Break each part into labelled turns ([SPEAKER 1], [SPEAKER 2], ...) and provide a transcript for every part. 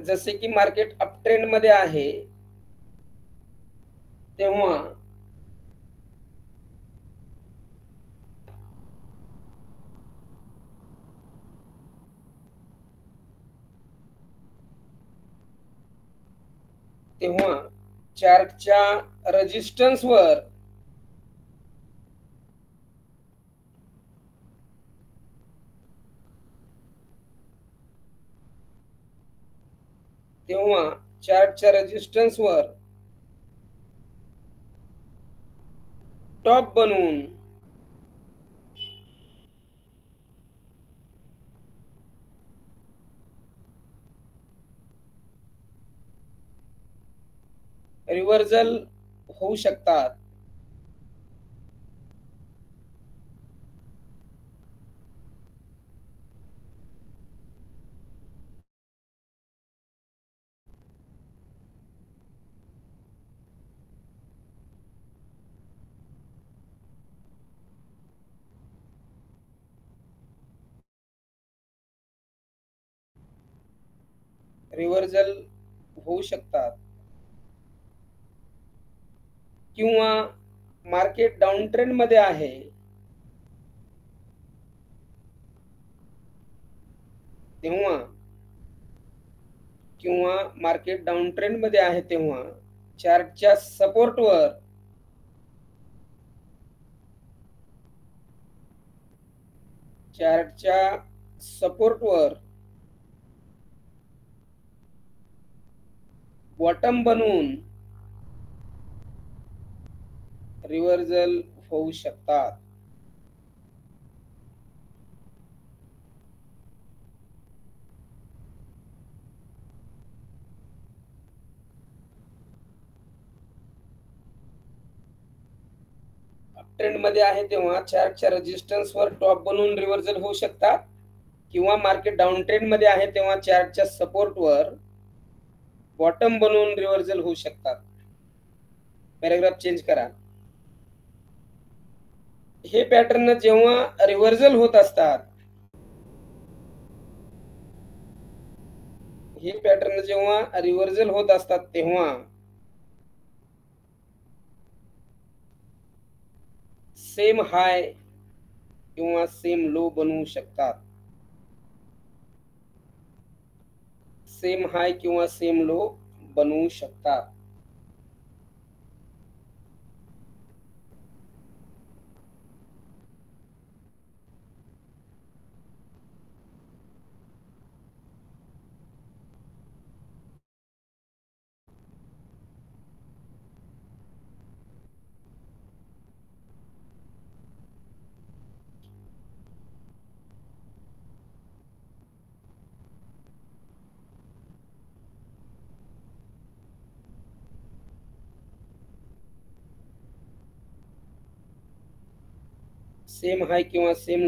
[SPEAKER 1] जसे की market up trend मध्ये आहे तेव्हा चार्टच्या रेजिस्टन्स वर टॉप बनवून रिव्हर्सल होऊ शकतात. किंवा मार्केट डाऊन ट्रेंड मध्ये आहे तेव्हा चार्टच्या सपोर्टवर बॉटम बनवून रिव्हर्सल होऊ शकतात. ट्रेंड मध्ये आहे तेव्हा चार्टच्या रेजिस्टन्स वर टॉप बनवून रिव्हर्सल होऊ शकतात किंवा मार्केट डाऊन ट्रेंड मध्ये आहे तेव्हा चार्टच्या सपोर्ट वर बॉटम बनवून रिव्हर्सल होऊ शकतात. पॅराग्राफ चेंज करा. हे पॅटर्न जेव्हा रिव्हर्सल होत असतात तेव्हा सेम हाय किंवा सेम लो बनवू शकतात. सेम हाय किंवा सेम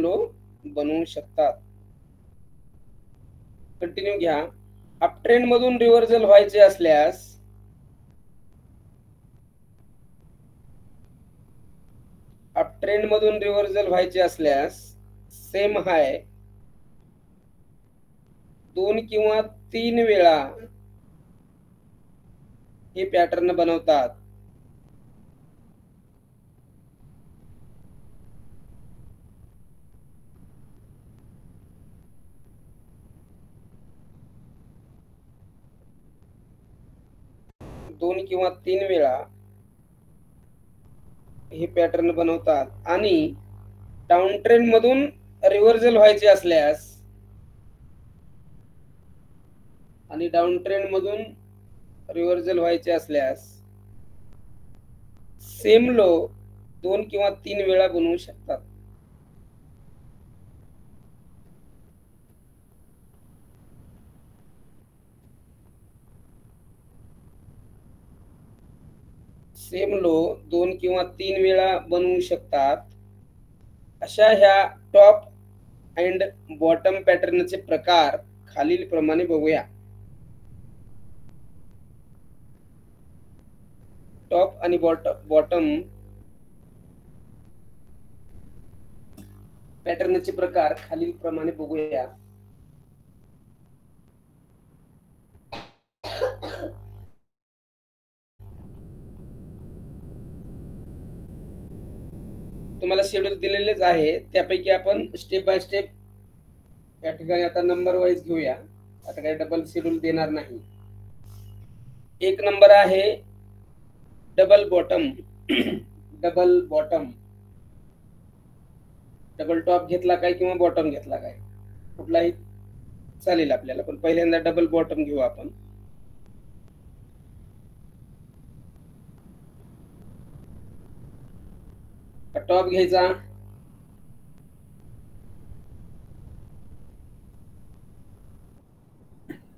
[SPEAKER 1] लो बनवू शकतात. कंटिन्यू घ्या. अप ट्रेंड मधून रिव्हर्सल व्हायचे असल्यास सेम हाय 2 किंवा 3 वेळा हे पॅटर्न बनवतात. आणि डाऊन ट्रेंड मधून रिव्हर्सल व्हायचे असल्यास सेम लो 2 किंवा 3 वेळा बनवू शकतात. अशा ह्या टॉप अँड बॉटम पॅटर्नचे प्रकार खालील प्रमाणे बघूया. टॉप आणि बॉटम पॅटर्नचे प्रकार खालील प्रमाणे बघूया. तुम्हाला शेड्यूल दिलेलेच आहे, त्यापैकी आपण स्टेप बाय स्टेप या ठिकाणी आता नंबर वाईज घेऊया. आता काही डबल शेड्यूल देणार नाही. एक नंबर आहे double bottom. Double bottom, double top घेतला काय किंवा बॉटम घेतला काय, कुठलाही चालेल आपल्याला, पण पहिल्यांदा डबल बॉटम घेऊ आपण. टॉप घ्यायचा,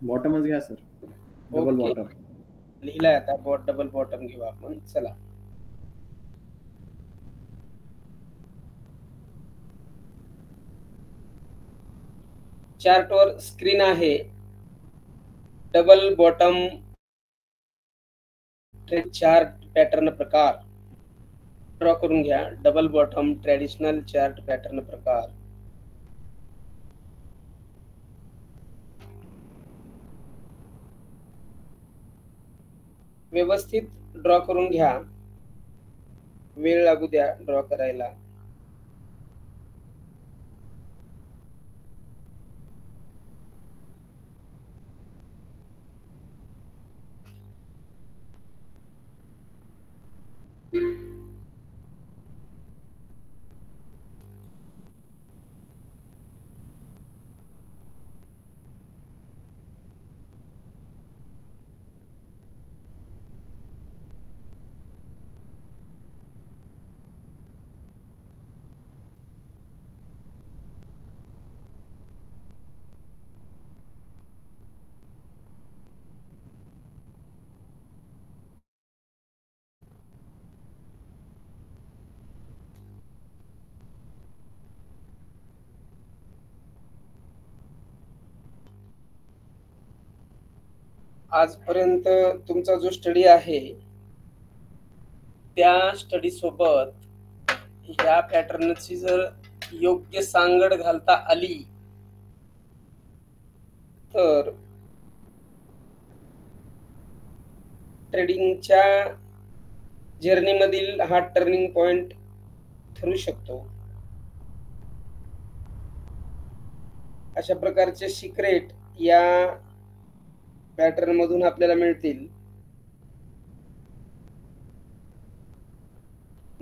[SPEAKER 2] बॉटमच घ्या सर, डबल
[SPEAKER 1] ओके.
[SPEAKER 2] बॉटम.
[SPEAKER 1] लिहिलाय आता डबल बॉटम घेऊ आपण. चला, चार्टवर स्क्रीन आहे. डबल बॉटम चार्ट पॅटर्न प्रकार ड्रॉ करून घ्या. Double bottom traditional chart pattern प्रकार. व्यवस्थित ड्रॉ करून घ्या, वेळ लागू द्या ड्रॉ करायला. आजपर्यंत तुमचा जो स्टडी आहे त्या स्टडी सोबत या पॅटर्नची जर योग्य सांगड घालता आली तर ट्रेडिंगच्या जर्नी मधील हा टर्निंग पॉइंट ठरू शकतो. अशा प्रकारचे सिक्रेट या पॅटर्न मधून आपल्याला मिळतील.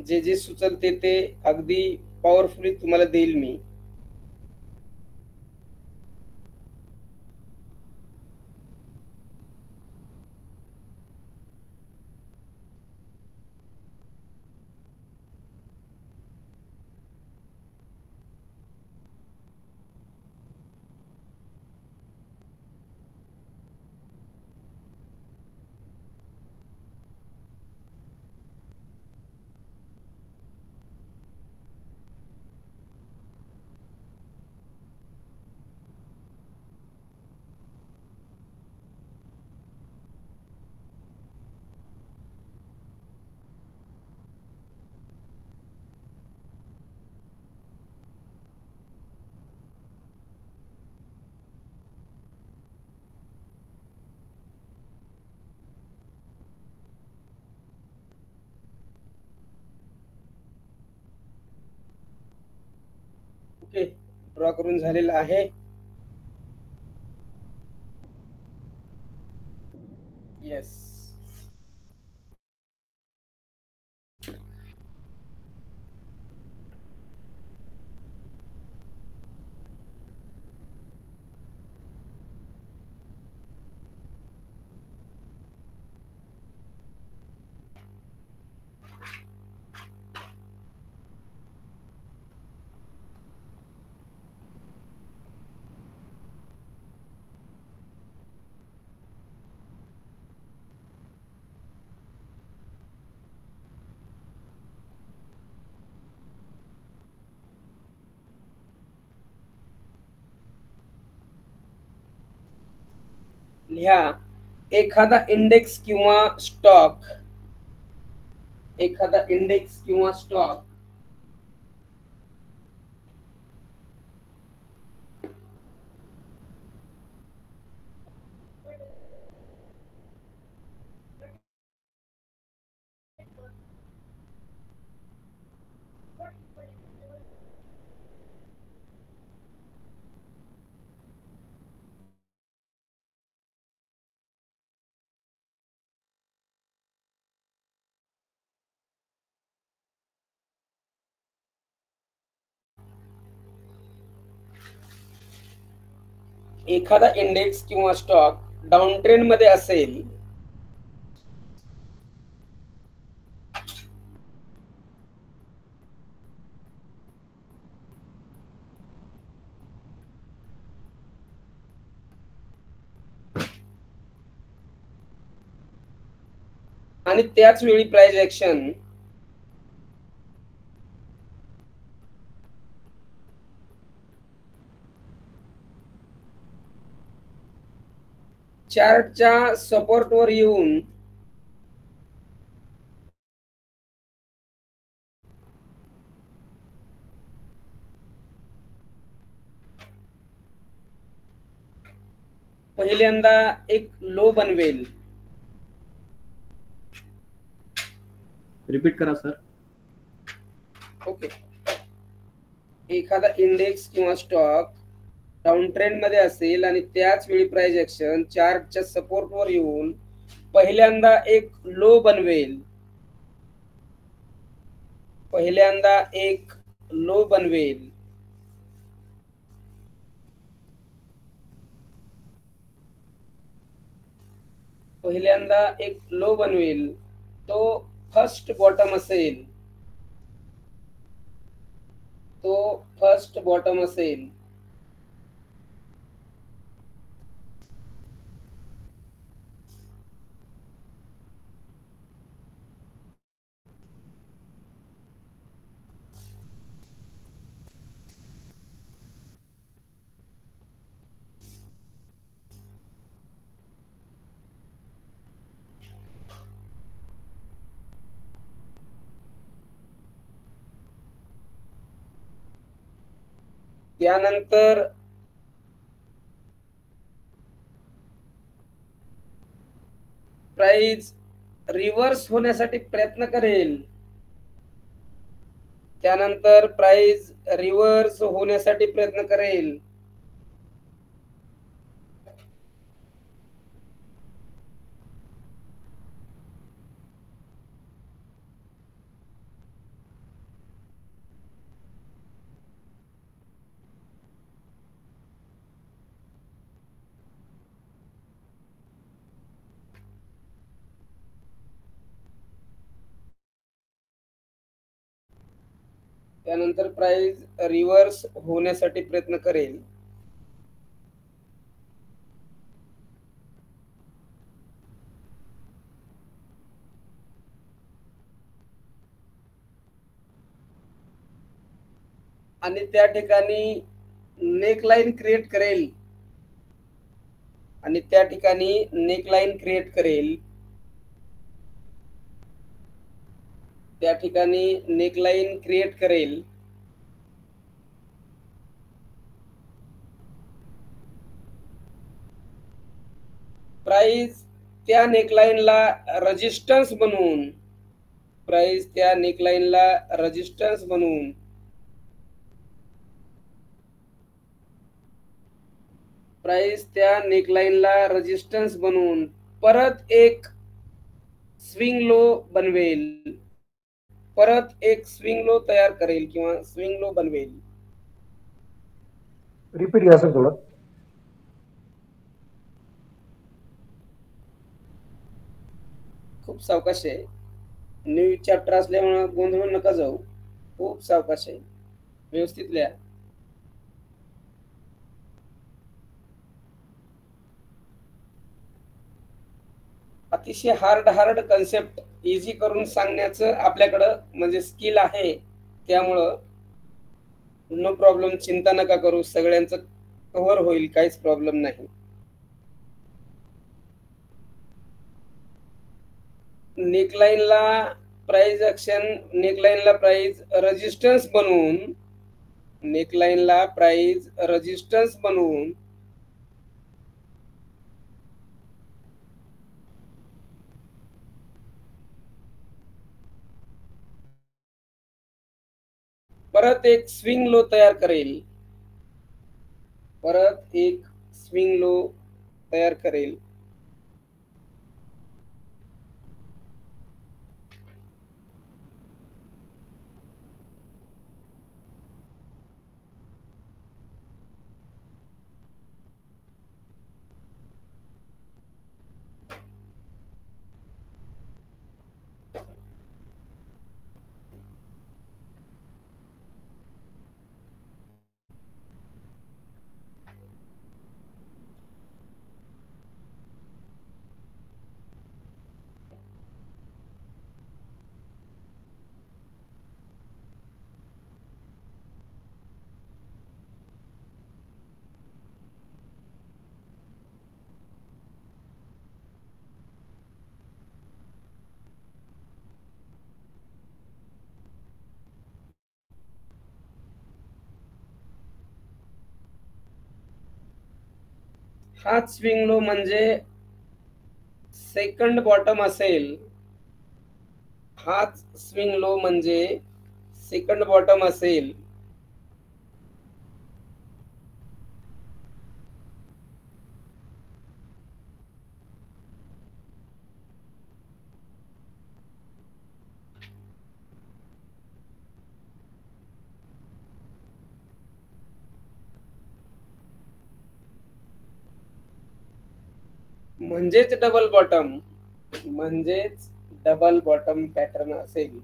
[SPEAKER 1] जे जे सुचल ते अगदी पॉवरफुली तुम्हाला देईल मी. ओके, ड्रॉ करून झालेला आहे. येस, लिहा. एखादा इंडेक्स किंवा स्टॉक, एखादा इंडेक्स किंवा स्टॉक एखादा इंडेक्स किंवा स्टॉक डाऊन ट्रेंड मध्ये असेल आणि त्याच वेळी प्राइस ऍक्शन चार्टच्या सपोर्टवर येऊन पहिल्यांदा एक लो बनवेल.
[SPEAKER 2] रिपीट करा सर.
[SPEAKER 1] ओके. एखादा इंडेक्स किंवा स्टॉक डाऊन ट्रेंड मध्ये असेल आणि त्याच वेळी प्राइस ऍक्शन चार्टच्या सपोर्टवर येऊन पहिल्यांदा एक लो बनवेल. पहिल्यांदा एक लो बनवेल. पहिल्यांदा एक लो बनवेल. तो फर्स्ट बॉटम असेल. तो फर्स्ट बॉटम असेल. त्यानंतर प्राइस रिव्हर्स होण्यासाठी प्रयत्न करेल. त्यानंतर प्राइस रिव्हर्स होण्यासाठी प्रयत्न करेल. त्यानंतर प्राइस रिव्हर्स होण्यासाठी प्रयत्न करेल. आणि त्या ठिकाणी नेकलाईन क्रिएट करेल. आणि त्या ठिकाणी नेकलाईन क्रिएट करेल. त्या ठिकाणी नेकलाईन क्रिएट करेल. प्राइस त्या नेकलाईनला रेजिस्टन्स बनवून प्राइस त्या नेकलाईनला रेजिस्टन्स बनवून प्राइस त्या नेकलाईनला रेजिस्टन्स बनवून परत एक स्विंग लो बनवेल. परत एक स्विंग लो तयार करेल किंवा स्विंग लो बनवेल.
[SPEAKER 3] रिपीट घ्या सर थोडं.
[SPEAKER 1] खूप सावकाश आहे. न्यू चॅप्टर असल्यामुळे गोंधळून नका जाऊ. खूप सावकाश आहे. व्यवस्थित लिहा. अतिशय हार्ड कन्सेप्ट इझी करून सांगण्याचं आपल्याकडं म्हणजे स्किल आहे. त्यामुळं नो प्रॉब्लेम, चिंता नका करू. सगळ्यांचं कव्हर होईल, काहीच प्रॉब्लेम नाही. नेकलाईनला प्राइस ऍक्शन नेकलाईनला प्राइस रेजिस्टन्स बनवून नेकलाईनला प्राइस रेजिस्टन्स बनवून परत एक स्विंग लो तयार करेल. परत एक स्विंग लो तयार करेल. हाच स्विंग लो म्हणजे सेकंड बॉटम असेल, हाच स्विंग लो म्हणजे सेकंड बॉटम असेल, म्हणजेच डबल बॉटम, म्हणजेच डबल बॉटम पॅटर्न असेल.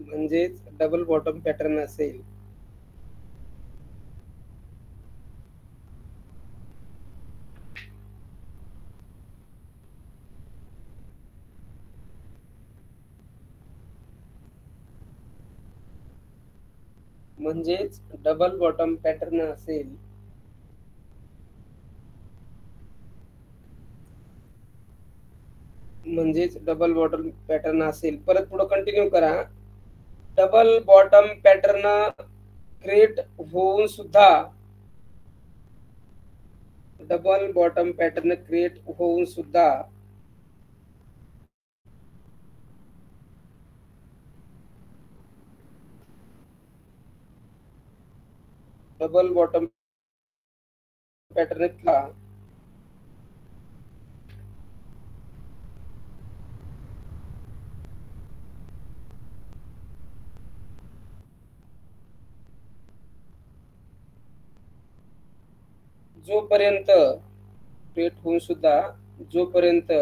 [SPEAKER 1] म्हणजेच डबल बॉटम पॅटर्न असेल. म्हणजेच डबल बॉटम पॅटर्न असेल. म्हणजेच डबल बॉटम पॅटर्न असेल. परत पुढे कंटिन्यू करा. डबल बॉटम पॅटर्न क्रिएट होऊन सुद्धा, डबल बॉटम पॅटर्न क्रिएट होऊन सुद्धा डबल बॉटम पॅटर्नला जोपर्यंत क्रिएट होऊन सुद्धा जोपर्यंत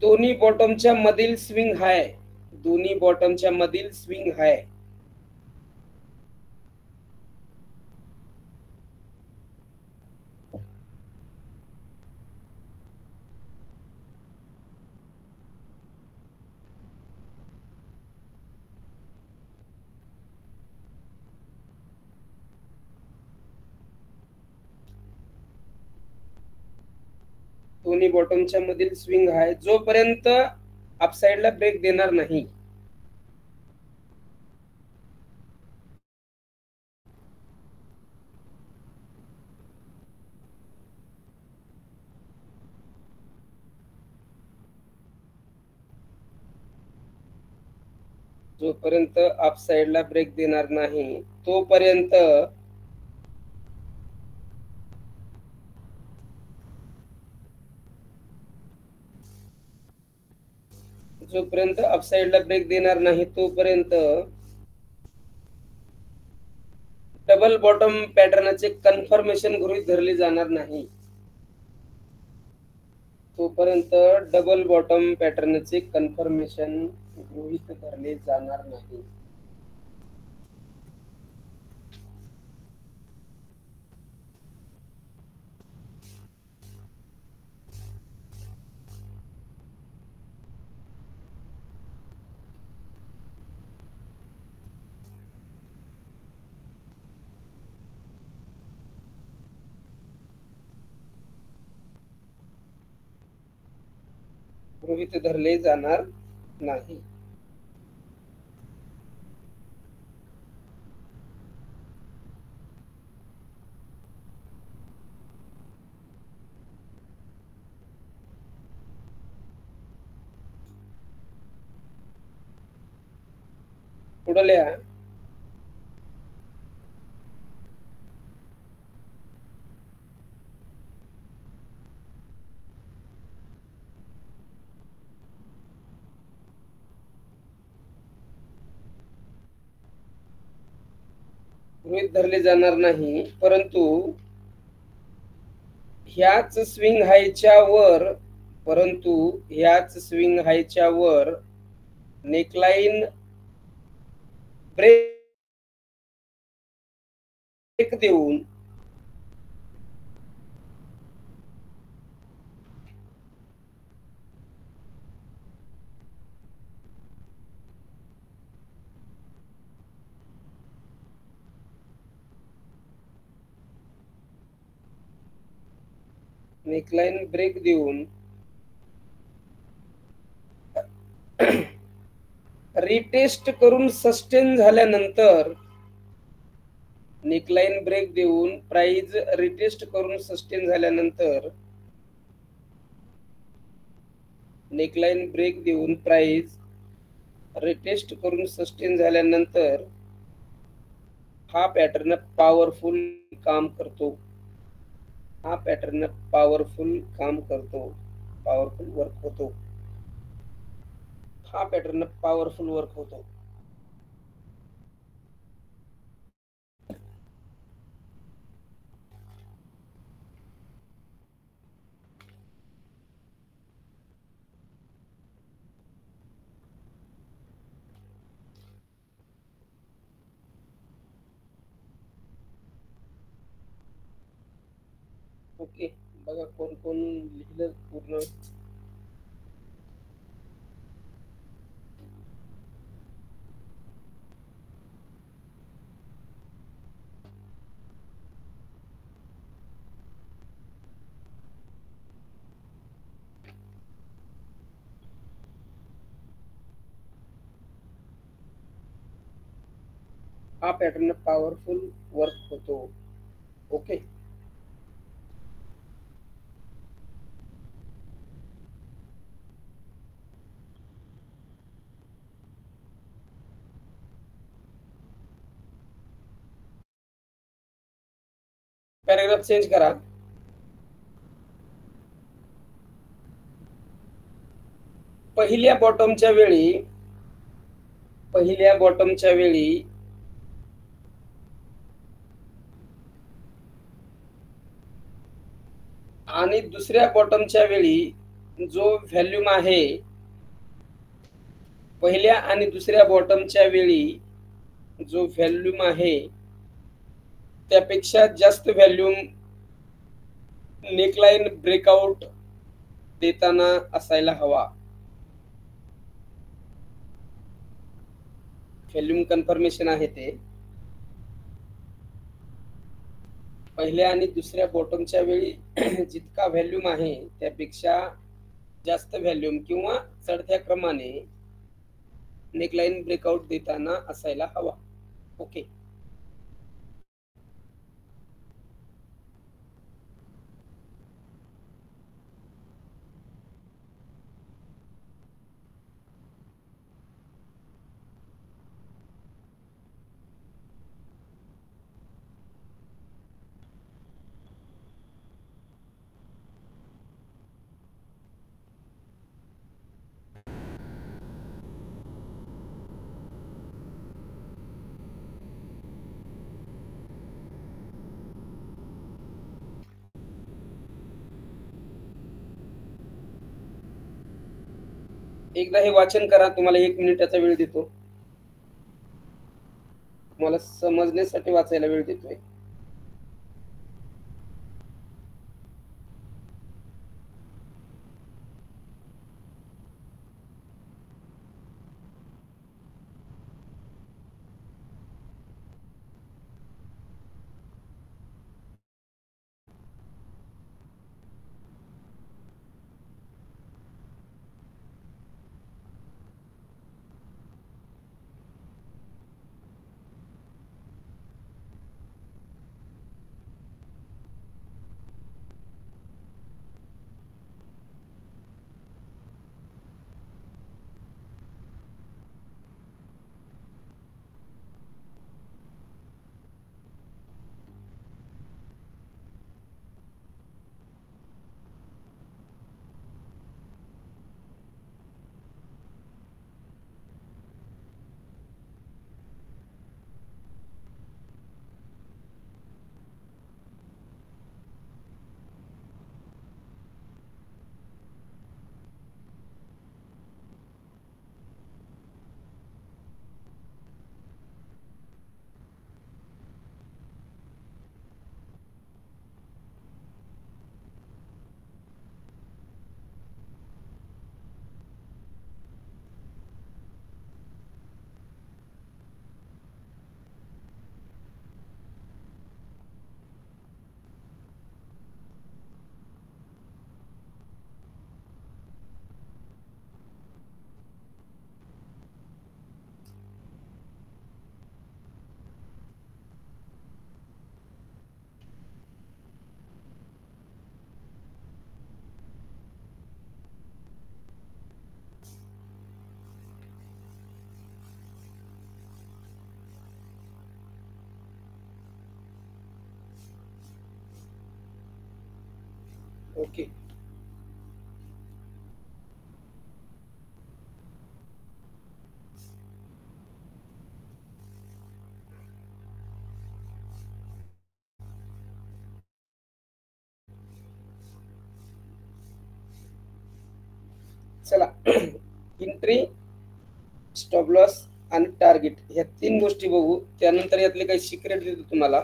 [SPEAKER 1] दोन्ही बॉटमच्या मधील स्विंग हाय, दोन्ही बॉटमच्या मधील स्विंग हाय, दोन्ही बॉटमच्या मधील स्विंग हाय, जोपर्यंत अपसाइडला ब्रेक देणार नाही, जोपर्यंत अपसाइडला ब्रेक देणार नाही तोपर्यंत जोपर्यंत अपसाइडला ब्रेक देणार नाही तोपर्यंत डबल बॉटम पॅटर्नचे कन्फर्मेशन गृहीत धरले जाणार नाही, तोपर्यंत डबल बॉटम पॅटर्नचे कन्फर्मेशन गृहीत धरले जाणार नाही. गृहीत धरले जाणार नाही. पुढे लिहा. गृहीत धरले जाणार नाही, परंतु ह्याच स्विंग हायच्या वर, परंतु ह्याच स्विंग हायच्या वर नेकलाइन ब्रेक देऊन नेकलाईन ब्रेक देऊन रिटेस्ट करून सस्टेन झाल्यानंतर, नेकलाईन ब्रेक देऊन प्राइस रिटेस्ट करून सस्टेन झाल्यानंतर, नेकलाईन ब्रेक देऊन प्राइस रिटेस्ट करून सस्टेन झाल्यानंतर हा पॅटर्न पॉवरफुल काम करतो. हा पॅटर्न पॉवरफुल काम करतो, पॉवरफुल वर्क होतो. हा पॅटर्न पॉवरफुल वर्क होतो. ओके, बघा कोण कोण लिहिलं पूर्ण. हा पॅटर्न पॉवरफुल वर्क होतो. ओके, पॅराग्राफ चेंज करा. पहिल्या बॉटमच्या वेळी आणि दुसऱ्या बॉटमच्या वेळी जो व्हॅल्यूम आहे, पहिल्या आणि दुसऱ्या बॉटमच्या वेळी जो व्हॅल्यूम आहे त्यापेक्षा जास्त व्हॅल्यूम नेकलाईन ब्रेकआउट देताना असायला हवा. व्हॅल्यूम कन्फर्मेशन आहे ते. पहिल्या आणि दुसऱ्या बॉटमच्या वेळी जितका व्हॅल्यूम आहे त्यापेक्षा जास्त व्हॅल्यूम किंवा चढत्या क्रमाने नेकलाईन ब्रेकआउट देताना असायला हवा. ओके, एकदा हे वाचन करा. तुम्हाला 1 मिनिटाचा वेळ देतो. तुम्हाला समजण्यासाठी वाचायला वेळ देतोय. ओके. चला एंट्री, स्टॉप लॉस आणि टार्गेट ह्या 3 गोष्टी बघू. त्यानंतर यातले काही सिक्रेट देतो तुम्हाला.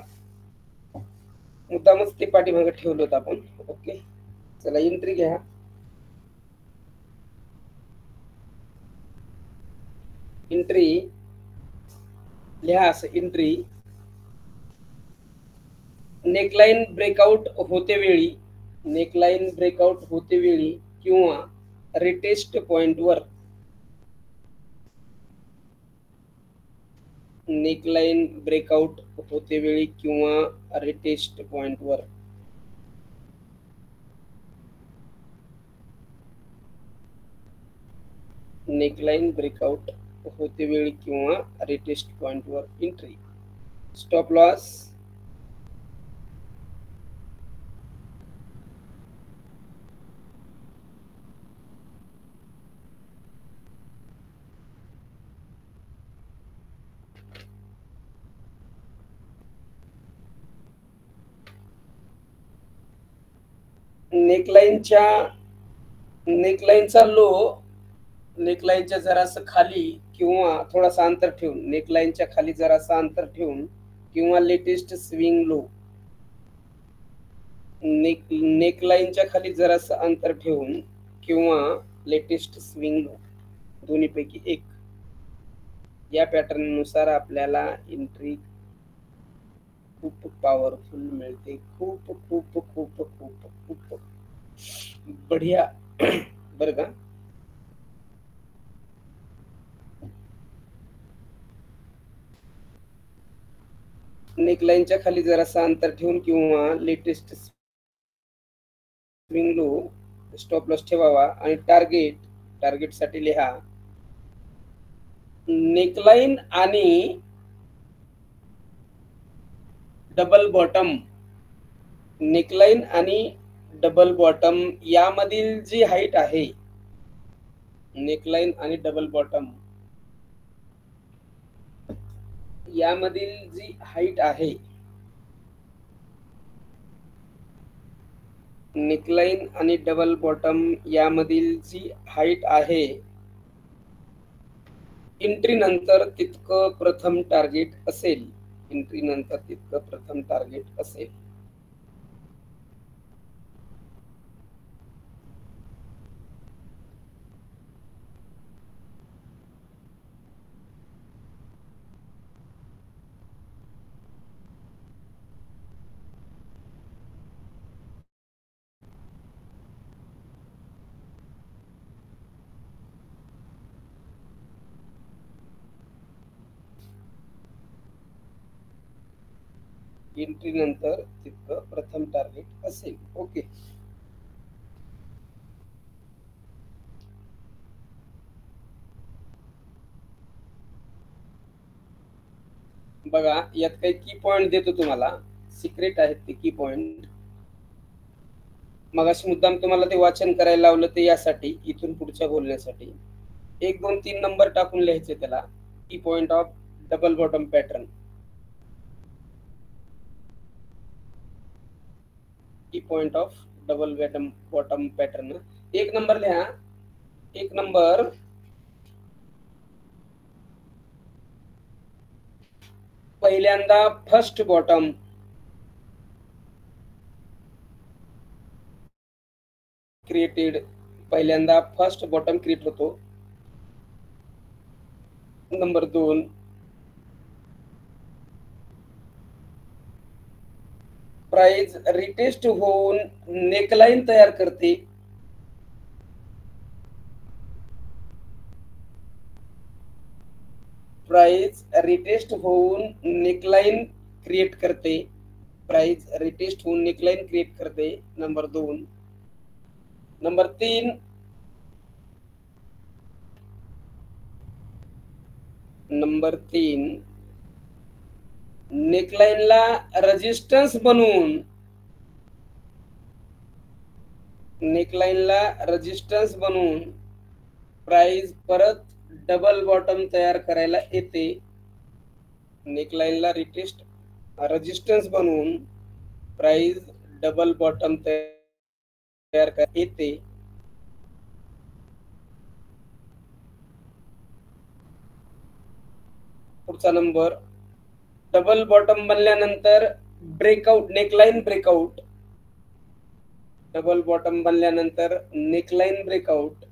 [SPEAKER 1] मुद्दामच ते पाठीमागे ठेवलं होतं आपण. ओके. चला एंट्री घ्या. एंट्री लिहा असं एंट्री. नेकलाईन ब्रेकआउट होते वेळी, नेकलाईन ब्रेकआउट होते वेळी किंवा रिटेस्ट पॉइंटवर, नेकलाईन ब्रेकआउट होते वेळी किंवा रिटेस्ट पॉइंटवर नेकलाईन ब्रेकआउट होते वेळी किंवा रिटेस्ट पॉइंटवर एंट्री. स्टॉप लॉस नेकलाईनचा लो नेकलाईनच्या जरासं खाली किंवा थोडासा अंतर ठेवून, नेकलाईनच्या खाली जरासा अंतर ठेवून किंवा लेटेस्ट स्विंग लो, नेकलाईनच्या खाली जरासं अंतर ठेवून किंवा लेटेस्ट स्विंग लो, दोन्हीपैकी एक. या पॅटर्न नुसार आपल्याला एंट्री खूप पॉवरफुल मिळते. खूप खूप खूप खूप खूप बढिया. बरं का. नेकलाईनच्या खाली जरासा अंतर ठेवून किंवा latest swing low, stop loss ठेवावा. आणि टार्गेट साठी लिहा नेकलाईन आणि डबल बॉटम, नेकलाईन आणि डबल बॉटम यामधील जी हाईट आहे, नेकलाईन आणि डबल बॉटम यामधील जी हाईट आहे, नेकलाईन आणि डबल बॉटम यामधील जी हाईट आहे, एंट्री नंतर तितकं प्रथम टार्गेट असेल, एंट्री नंतर तितकं प्रथम टार्गेट असेल. एंट्री नंतर तितकं प्रथम टार्गेट असेल. ओके. बघा यात काही की पॉइंट देतो तुम्हाला, सिक्रेट आहेत ते की पॉइंट. मगाशी मुद्दाम तुम्हाला ते वाचन करायला लावलं ते यासाठी, इथून पुढच्या बोलण्यासाठी. 1 2 3 नंबर टाकून लिहायचे त्याला. Key point of double bottom pattern, key point of double bottom pattern. 1 number लिहा. 1 नंबर, पहिल्यांदा फर्स्ट बॉटम क्रिएटेड, पहिल्यांदा फर्स्ट बॉटम क्रिएट होतो. नंबर 2, प्राइस रिटेस्ट होऊन नेकलाईन तयार करते. प्राइस रिटेस्ट होऊन नेकलाईन क्रिएट करते, प्राइस रिटेस्ट होऊन नेकलाईन क्रिएट करते. नंबर 2. नंबर 3, नेकलाईनला रेजिस्टन्स बनवून नेकलाईनला रेजिस्टन्स बनवून प्राइस परत डबल बॉटम तयार करायला येते. नेकलाईनला रेजिस्टन्स बनवून प्राइस डबल बॉटम तयार करता येते. पुढचा नंबर, डबल बॉटम बनल्यानंतर breakout, neckline breakout. Double bottom बनल्यानंतर नेकलाईन ब्रेकआउट.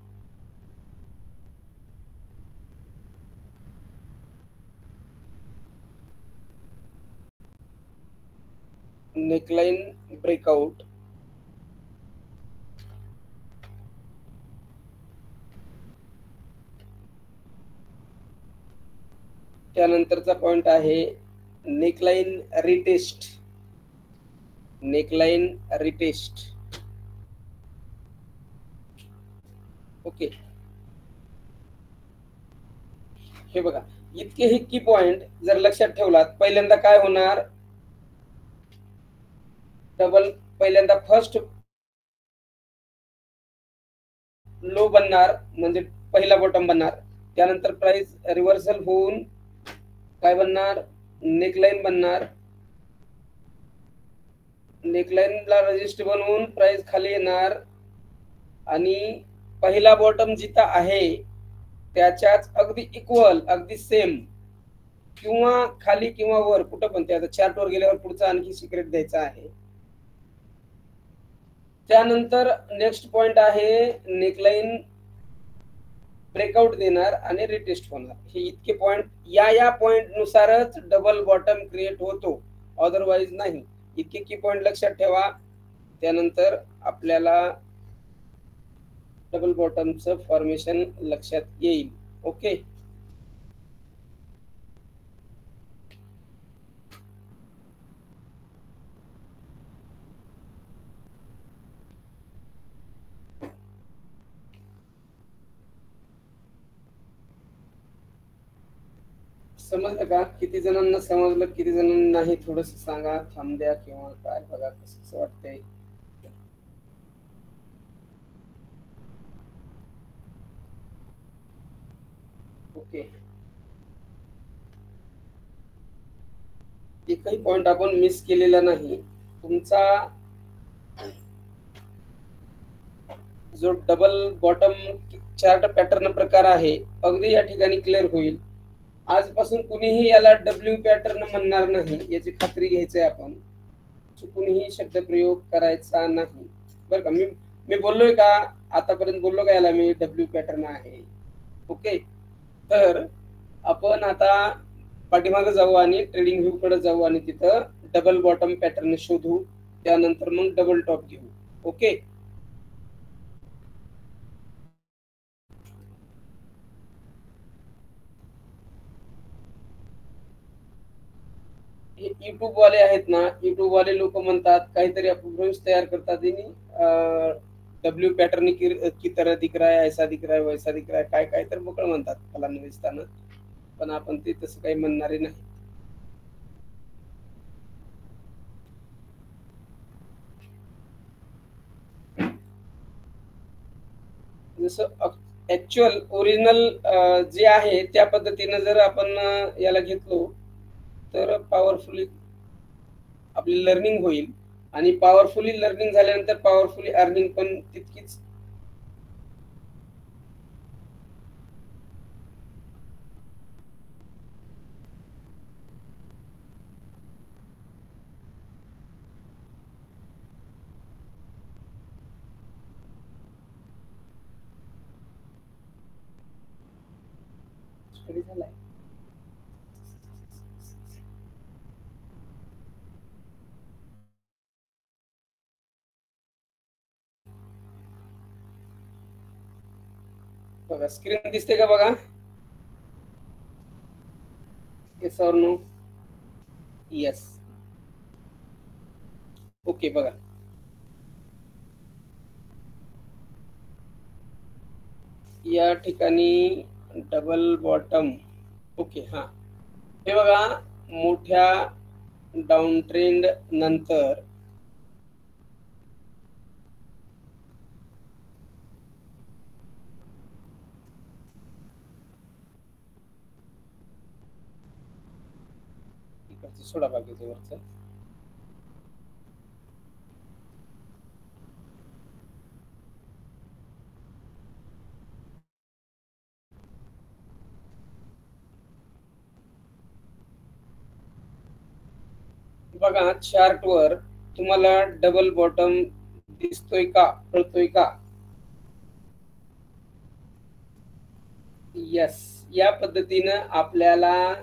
[SPEAKER 1] Neckline breakout. त्यानंतरचा पॉइंट आहे neckline retest. Neckline retest. Okay, हे बघा, इतके हे की पॉइंट जर लक्षात ठेवलात, पहिल्यांदा काय होणार, पहिल्यांदा फर्स्ट लो बनणार, म्हणजे पहिला बॉटम बनणार. त्यानंतर प्राइस रिव्हर्सल होऊन काय बनणार, नेकलाईन बनणार. नेकलाईनला रेजिस्ट बनवून प्राइस खाली येणार आणि पहिला बॉटम जिथं आहे त्याच्याच अगदी इक्वल, अगदी सेम, किंवा खाली किंवा वर, कुठं पण. त्याचा चार्ट वर गेल्यावर पुढचा आणखी सिक्रेट द्यायचा आहे. त्यानंतर नेक्स्ट पॉइंट आहे नेकलाईन ब्रेकआउट देणार आणि रिटेस्ट होणार. हे इतके पॉइंट, या पॉइंट नुसारच डबल बॉटम क्रिएट होतो, अदरवाइज नाही. इतके की पॉइंट लक्षात ठेवा, त्यानंतर आपल्याला डबल बॉटमचं फॉर्मेशन लक्षात येईल. ओके, समजलं का? किती जणांना समजलं, किती जणांना नाही, थोडस सांगा, थांब द्या किंवा काय, बघा कसं वाटतंय. ओके, एकही पॉइंट आपण मिस केलेला नाही. तुमचा जो डबल बॉटम चार्ट पॅटर्न प्रकार आहे, अगदी या ठिकाणी क्लिअर होईल. आजपासून कुणीही याला डब्ल्यू पॅटर्न म्हणणार नाही, याची खात्री घ्यायची आहे आपण. कुणीही शब्द प्रयोग करायचा नाही, बरं का? मी बोललोय का आतापर्यंत, बोललो का याला मी डब्ल्यू पॅटर्न आहे? ओके, तर आपण आता पाठीमागे जाऊ आणि ट्रेडिंग व्ह्यू कडे जाऊ आणि तिथं डबल बॉटम पॅटर्न शोधू. त्यानंतर मग डबल टॉप घेऊ. ओके, युट्यूब वाले आहेत ना, युट्यूब वाले लोक म्हणतात काहीतरी अपभ्रंश तयार करतात, डब्ल्यू पॅटर्न की तरह दिख रहा है, ऐसा दिख रहा है, वैसा दिख रहा है, काय काय तर मोकळं म्हणतात फलान दिसताना. पण आपण ते तसं काही म्हणणारे नाही. जसं ऍक्च्युअल ओरिजिनल जे आहे त्या पद्धतीने जर आपण याला घेतलो तर पॉवरफुली आपली लर्निंग होईल. आणि पॉवरफुली लर्निंग झाल्यानंतर पॉवरफुली अर्निंग पण तितकीच झालाय. बघा, स्क्रीन दिसते का बघा? येस और नो? येस. ओके, बघा, या ठिकाणी डबल बॉटम. ओके, हा, हे बघा, मोठ्या डाऊन ट्रेंड नंतर सोडा बाकीचं वरचं. बघा चार्ट वर तुम्हाला डबल बॉटम दिसतोय का, कळतोय का? यस, या पद्धतीनं आपल्याला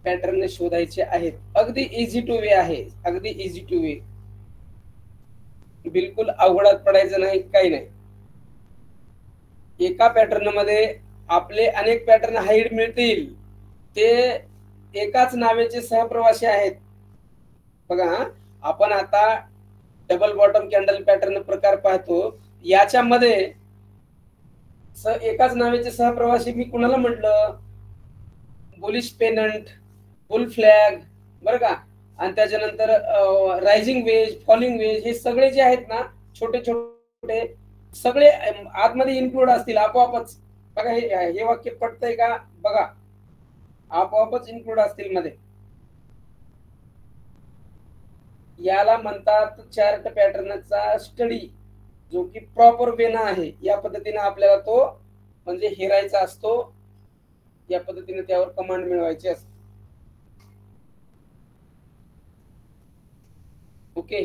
[SPEAKER 1] पॅटर्न शोधायचे आहेत. अगदी इझी टू वे आहे, अगदी इझी टू वे, बिलकुल अवघडात पडायचं नाही, काही नाही. एका पॅटर्न मध्ये आपले अनेक पॅटर्न हाईड मिळतील, ते एकाच नावाचे सहप्रवासी आहेत. बघा आपण आता डबल बॉटम कॅन्डल पॅटर्न प्रकार पाहतो, याच्यामध्ये एकाच नावाचे सहप्रवासी मी कुणाला म्हटलं? बुलिश पेनंट, बुल फ्लॅग, बरं का, आणि त्याच्यानंतर रायझिंग वेज, फॉलिंग वेज, हे सगळे जे आहेत ना छोटे छोटे सगळे आतमध्ये इन्क्लूड असतील आपोआपच. बघा हे वाक्य पटतंय का? बघा आपोआपच इन्क्लूड असतील मध्ये. याला म्हणतात चार्ट पॅटर्नचा स्टडी, जो की प्रॉपर वेना आहे. या पद्धतीने आपल्याला तो म्हणजे हेरायचा असतो, या पद्धतीने त्यावर कमांड मिळवायची असते. ओके,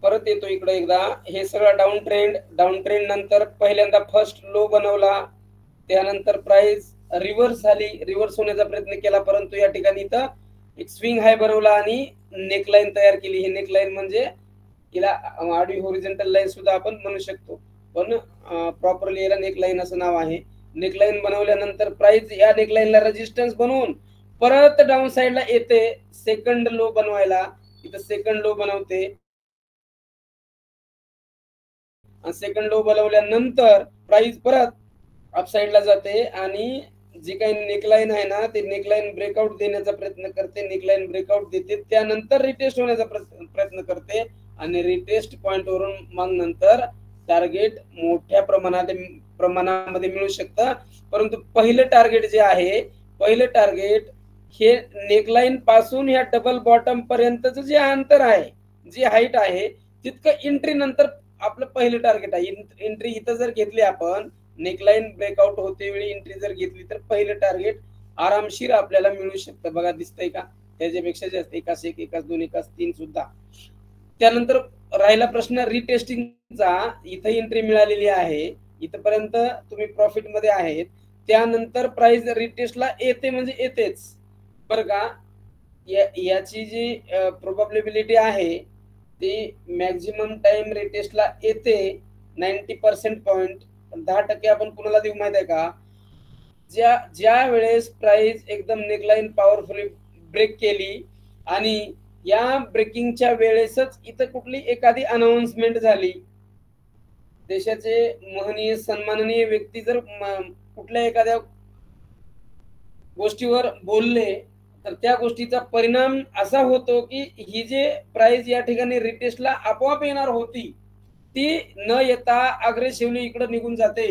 [SPEAKER 1] परत येतो इकडे एकदा. हे सगळं डाऊन ट्रेंड नंतर पहिल्यांदा फर्स्ट लो बनवला, त्यानंतर प्राइस रिव्हर्स झाली, रिव्हर्स होण्याचा प्रयत्न केला, परंतु या ठिकाणी इथं एक स्विंग हाय बनवला आणि नेकलाईन तयार केली. हे नेकलाईन म्हणजे हिला आडवी होरिझोंटल लाईन सुद्धा आपण म्हणू शकतो, पण प्रॉपरली याला नेकलाईन असं नाव आहे. नेकलाईन बनवल्यानंतर प्राइस या नेकलाईनला रेजिस्टन्स बनवून परत डाऊन साइडला येते सेकंड लो बनवायला. इथं सेकंड लो बनवते, सेकंड लो बनवल्यानंतर प्राइस परत अपसाइडला जाते आणि जी काही नेकलाईन आहे ना, ते नेकलाईन ब्रेकआउट देण्याचा प्रयत्न करते, नेकलाईन ब्रेकआउट देते, त्यानंतर रिटेस्ट होण्याचा प्रयत्न करते आणि रिटेस्ट पॉइंट वरून मग नंतर टार्गेट मोठ्या प्रमाणामध्ये मिळू शकतं. परंतु पहिलं टार्गेट जे आहे, पहिलं टार्गेट हे नेकलाईन पासून या डबल बॉटम पर्यंतचं जे अंतर आहे, जी हाईट आहे, तितकं एंट्री नंतर आपलं पहिलं टार्गेट आहे. एंट्री इथं जर घेतली आपण, नेकलाईन ब्रेकआउट होते वेळी एंट्री जर घेतली तर पहिलं टार्गेट आरामशीर आपल्याला मिळू शकतं. बघा दिसतंय का? त्याच्यापेक्षा जास्त, एकास एक, एकास दोन, एकास तीन सुद्धा. त्यानंतर राहिला प्रश्न रिटेस्टिंगचा. इथं एंट्री मिळालेली आहे, इथपर्यंत तुम्ही प्रॉफिट मध्ये आहेत. त्यानंतर प्राइस रिटेस्टला येते म्हणजे येतेच, बरं का. याची जी प्रोबॅबिलिटी आहे ती मॅक्झिमम टाइम रिटेस्टला येते 90% पॉइंट. 10% आपण कुणाला देऊ माहित आहे का? ज्या वेळेस प्राइस एकदम नेकलाईन पॉवरफुली ब्रेक केली आणि या ब्रेकिंगच्या वेळेसच इथं कुठली एखादी अनाउन्समेंट झाली, देशाचे महनीय सन्माननीय व्यक्ती जर कुठल्या एखाद्या गोष्टीवर बोलले, तर त्या गोष्टीचा परिणाम असा होतो की ही जे प्राइस या ठिकाणी रिटेस्टला आपोआप येणार होती, ती न येता अग्रेसिव्हली इकडे निघून जाते.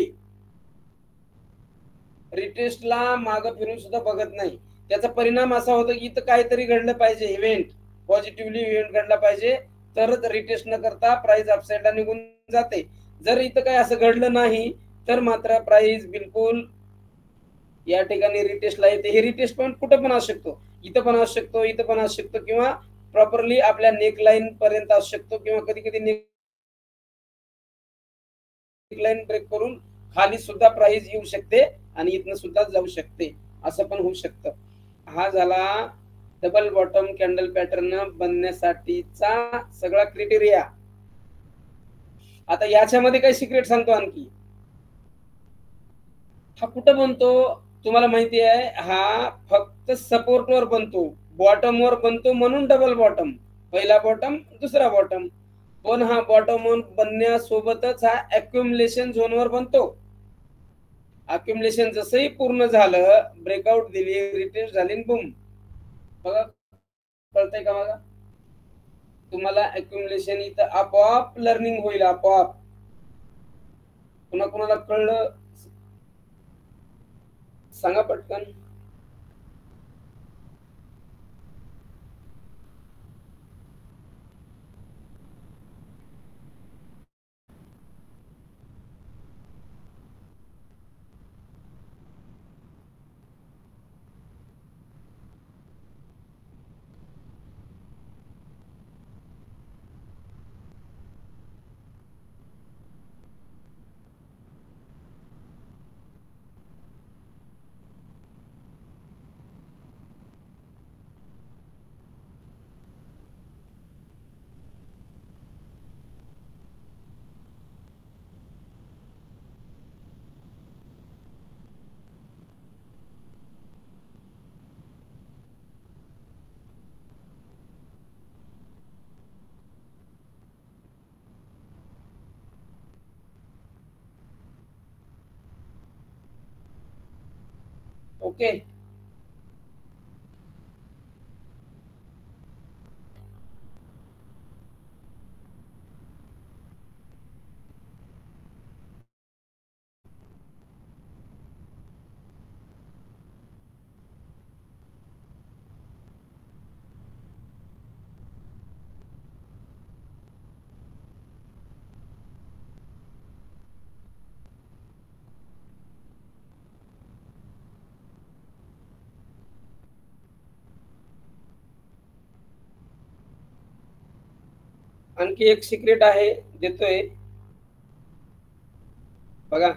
[SPEAKER 1] रिटेस्टला मागं फिरून सुद्धा बघत नाही. त्याचा परिणाम असा होतो की इथं काहीतरी घडलं पाहिजे, इव्हेंट पॉझिटिव्हली इव्हेंट घडला पाहिजे, तरच रिटेस्ट न करता प्राइस अपसाइडला निघून जाते. जर इथं काही असं घडलं नाही तर मात्र प्राइस बिलकुल या ठिकाणी रिटेस्टला येते. हे रिटेस्ट पॉइंट कुठं पण असू शकतो, इथं पण असू शकतो, इथं पण असू शकतो, किंवा प्रॉपरली आपल्या नेकलाईन पर्यंत असू शकतो, किंवा कधी कधी नेकलाईन ब्रेक करून खाली सुद्धा प्राइस येऊ शकते आणि इथनं सुद्धा जाऊ शकते, असं पण होऊ शकतं. हा झाला डबल बॉटम कॅन्डल पॅटर्न बनण्यासाठीचा सगळा क्रायटेरिया. आता याच्यामध्ये काही सिक्रेट सांगतो आणखी. हा कुठं बनतो तुम्हाला माहिती आहे? हा फक्त सपोर्ट वर बनतो, बॉटम वर बनतो म्हणून डबल बॉटम. पहिला बॉटम, दुसरा बॉटम. पण हा बॉटम वर बनण्यासोबतच हा अक्युमुलेशन झोन वर बनतो. अक्युमुलेशन जसंही पूर्ण झालं, ब्रेकआउट दिली, रिटेस्ट झाली, बुम. बघा कळतंय का? बघा तुम्हाला अक्युमुलेशन इथं आपोआप लर्निंग होईल, आपोआप. कुणाला कळलं सांगा पटकन. ओके. आणखी एक सिक्रेट आहे, देतोय बघा.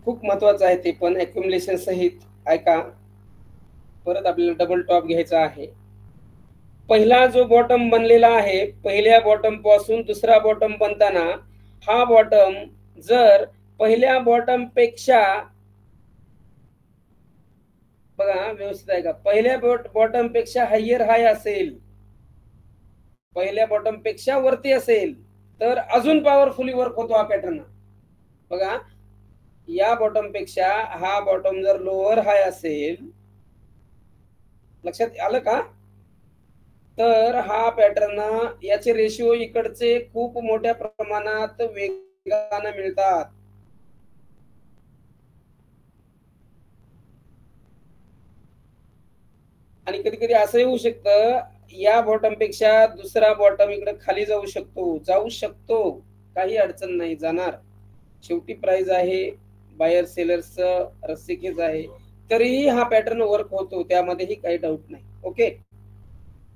[SPEAKER 1] खूप महत्वाचं आहे ते पण, अक्युमुलेशन सहित ऐका. परत आपल्याला डबल टॉप घ्यायचा आहे. पहिला जो बॉटम बनलेला आहे, पहिल्या बॉटम पासून दुसरा बॉटम बनताना हा बॉटम जर पहिल्या बॉटम पेक्षा, बघा व्यवस्थित आहे का, पहिल्या बॉटम पेक्षा हायर हाय असेल, पहिल्या बॉटम पेक्षा वरती असेल, तर अजून पॉवरफुली वर्क होतो हा पॅटर्न. बघा, या बॉटम पेक्षा हा बॉटम जर लोअर हाय असेल, लक्षात आलं का, तर हा पॅटर्न, याचे रेशिओ इकडचे खूप मोठ्या प्रमाणात वेगाने मिळतात. आणि कधी कधी असं होऊ शकतं, या बॉटम पेक्षा दुसरा बॉटम इकडे खाली जाऊ शकतो, काही अडचण नाही, जाणार. शेवटी प्राइस आहे, बायर सेलर्सचं रस्सीखेच आहे, तरीही हा पॅटर्न वर्क होतो, त्यामध्येही काही डाऊट नाही. ओके.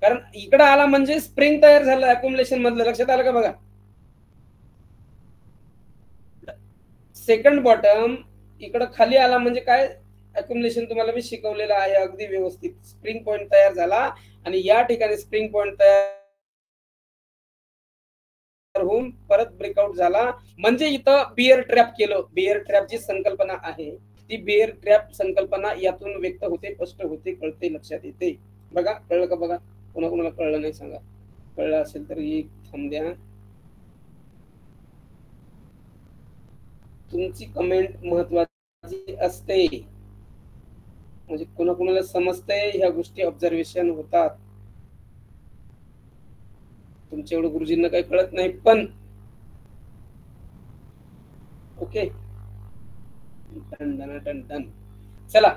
[SPEAKER 1] कारण इकडे आला म्हणजे स्प्रिंग तयार झालं अक्युमुलेशन मधलं, लक्षात आलं का. बघा, सेकंड बॉटम इकडे खाली आला म्हणजे काय, अक्युमुलेशन तुम्हाला मी शिकवलेलं आहे अगदी व्यवस्थित. स्प्रिंग पॉइंट तयार झाला आणि या ठिकाणी स्प्रिंग पॉइंट तयार होऊन परत ब्रेकआउट झाला, म्हणजे इथं बिअर ट्रॅप केलं. बिअर ट्रॅप जी संकल्पना आहे, ती बिअर ट्रॅप संकल्पना यातून व्यक्त होते, स्पष्ट होते, कळते, लक्षात येते. बघा, कळलं का. बघा, कोणाकोणाला कळलं नाही सांगा, कळलं असेल तर एक थांब द्या. तुमची कमेंट महत्वाची असते, म्हणजे कोणाकोणाला समजतंय, ह्या गोष्टी ऑब्झर्वेशन होतात. तुमच्या एवढं गुरुजींना काही कळत नाही पण. ओके. डन. चला,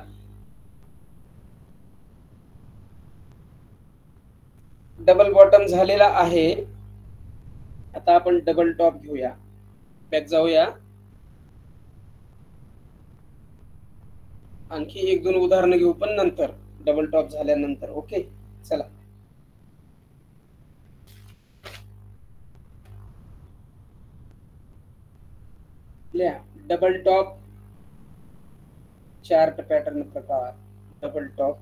[SPEAKER 1] डबल बॉटम झालेला आहे. आता आपण डबल टॉप घेऊया, बॅक जाऊया, आणखी एक दोन उदाहरणं घेऊ पण नंतर, डबल टॉप झाल्यानंतर. ओके, चला. डबल टॉप चार्ट पॅटर्न प्रकार, डबल टॉप.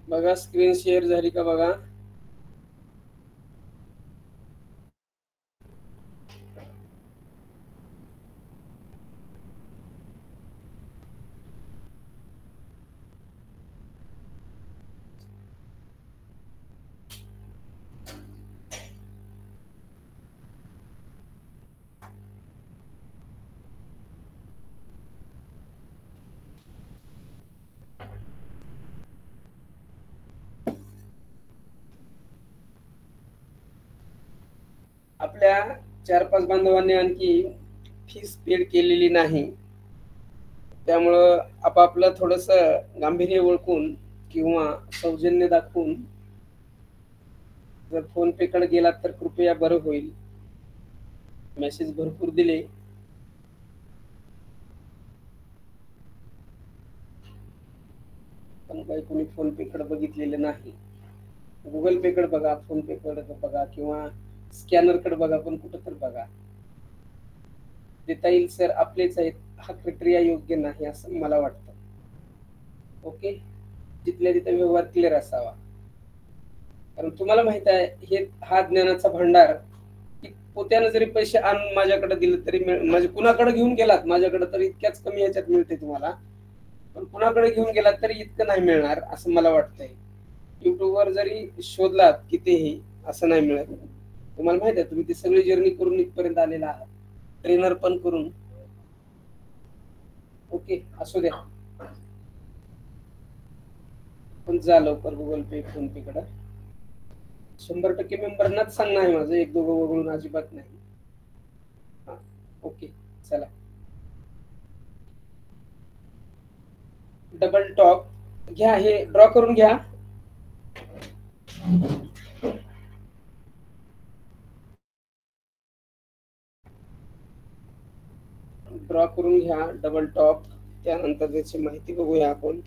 [SPEAKER 1] बघा स्क्रीन शेअर झाली का बघा. आपल्या 4-5 बांधवांनी आणखी फीस पेड केलेली नाही, त्यामुळं आपापलं थोडस गांभीर्य ओळखून किंवा सौजन्य दाखवून जर फोन पे कडे गेलात तर कृपया बरं होईल. मेसेज भरपूर दिले, पण काही कोणी फोन पे कडे बघितलेले नाही. गुगल पे कडे बघा, फोन पे कडे बघा किंवा स्कॅनर कडे बघा, पण कुठं तर बघा. देता येईल सर आपलेच आहेत, हा प्रक्रिया योग्य नाही असं मला वाटतं. ओके, जिथल्या तिथे व्यवहार क्लिअर असावा. कारण तुम्हाला माहित आहे हे हा ज्ञानाचा भांडार की पोत्यानं जरी पैसे आणून माझ्याकडे दिले तरी म्हणजे कुणाकडे घेऊन गेलात माझ्याकडे तर इतक्याच कमी ह्याच्यात मिळते तुम्हाला, पण कुणाकडे घेऊन गेलात तरी इतकं नाही मिळणार असं मला वाटतंय. युट्यूबवर जरी शोधलात कितीही असं नाही मिळत. तुम्हाला माहित आहे तुम्ही ती सगळी जर्नी करून इथपर्यंत आलेला आहात, ट्रेनर पण करून. ओके, असू द्या, पण जा लवकर गुगल पे फोन पे कडे. 100% मेंबरनाच सांगणं आहे माझं, एक दोघं वगळून अजिबात नाही. हा, ओके, चला. डबल टॉप घ्या, हे ड्रॉ करून घ्या. ड्रॉ करून घ्या डबल टॉप. त्यानंतर त्याची माहिती बघूया आपण.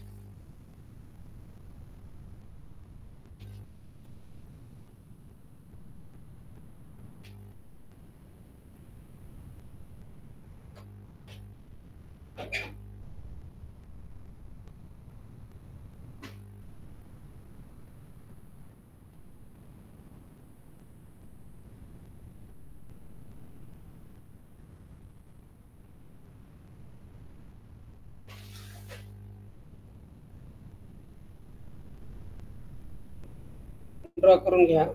[SPEAKER 1] ड्रॉ करून घ्या.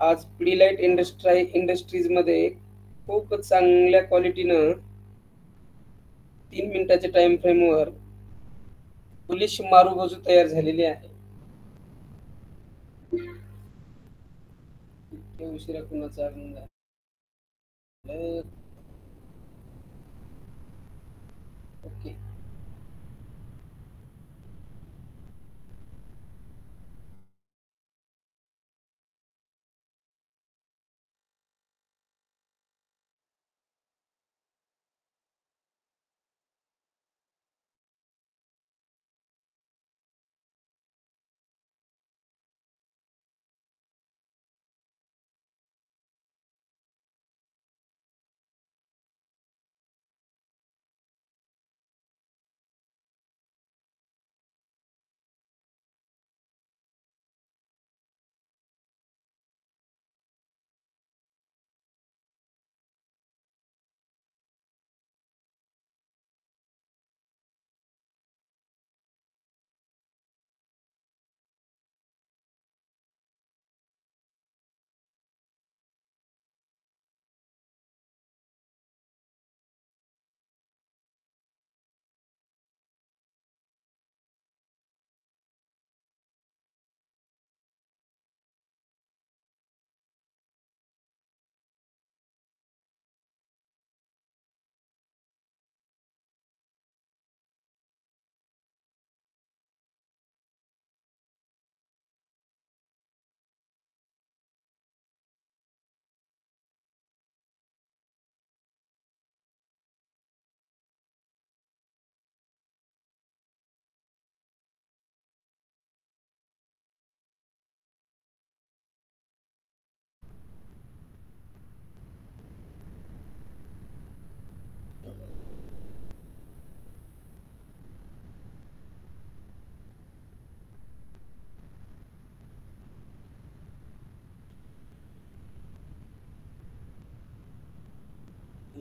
[SPEAKER 1] आज पिडीलाइट इंडस्ट्रीज मध्ये खूप चांगल्या क्वालिटीनं 3 मिनिटाच्या टाइम फ्रेमवर बुलिश मारुगजू तयार झालेली आहे. इतक्या उशिरा कुणाचा आगमन झालं? ओके.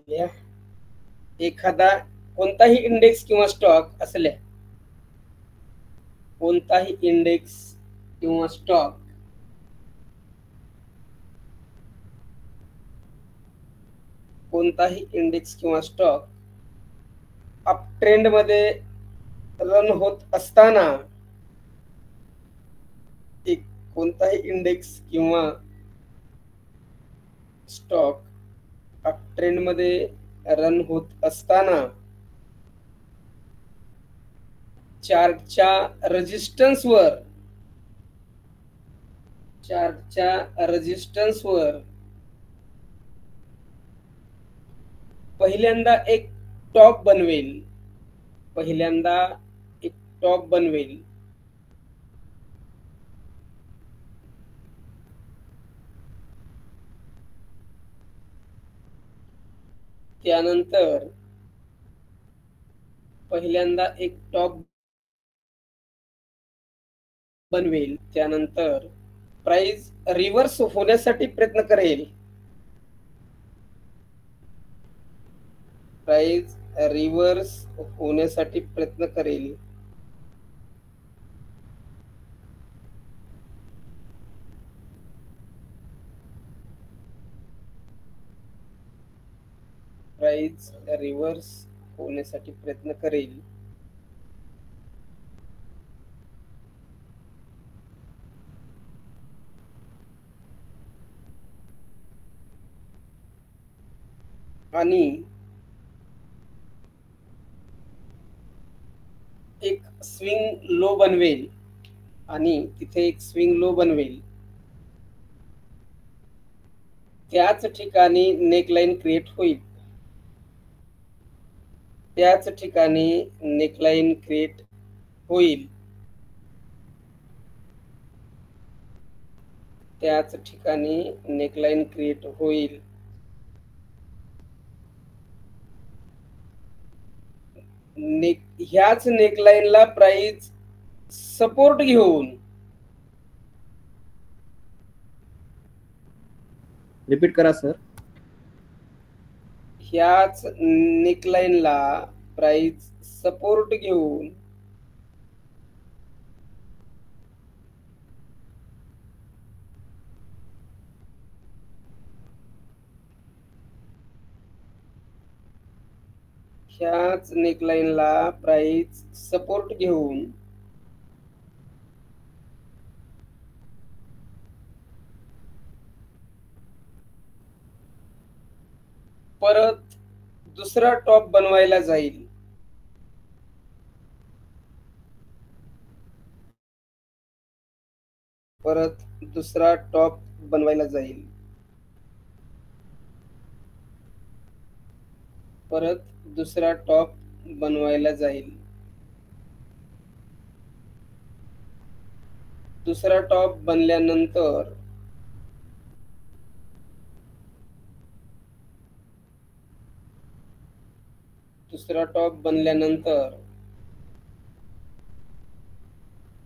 [SPEAKER 1] एखादा कोणताही इंडेक्स किंवा स्टॉक असल्या, कोणताही इंडेक्स किंवा स्टॉक कोणताही इंडेक्स किंवा स्टॉक अप ट्रेंड मध्ये रन होत असताना, एक कोणताही इंडेक्स किंवा स्टॉक अप ट्रेंड मध्ये रन होत असताना चार्टच्या रेजिस्टन्सवर पहिल्यांदा एक टॉप बनवेल, त्यानंतर पहिल्यांदा एक टॉप बनवेल, त्यानंतर प्राइस रिव्हर्स होण्यासाठी प्रयत्न करेल, प्राइस रिव्हर्स होण्यासाठी प्रयत्न करेल, प्राइस रिव्हर्स होण्यासाठी प्रयत्न करेल, आणि एक स्विंग लो बनवेल, आणि तिथे एक स्विंग लो बनवेल, त्याच ठिकाणी नेकलाईन क्रिएट होईल, त्याच ठिकाणी नेकलाईन क्रिएट होईल, त्याच ठिकाणी नेकलाईन क्रिएट होईल, ह्याच नेकलाईनला प्राइस सपोर्ट घेऊन,
[SPEAKER 2] रिपीट करा सर.
[SPEAKER 1] ह्याच नेकलाईनला प्राइस सपोर्ट घेऊन ह्याच नेकलाईनला प्राइस सपोर्ट घेऊन परत दुसरा टॉप बनवायला जाईल, परत दुसरा टॉप बनवायला जाईल, परत दुसरा टॉप बनवायला जाईल, दुसरा टॉप बनल्यानंतर दुसरा टॉप बनल्यानंतर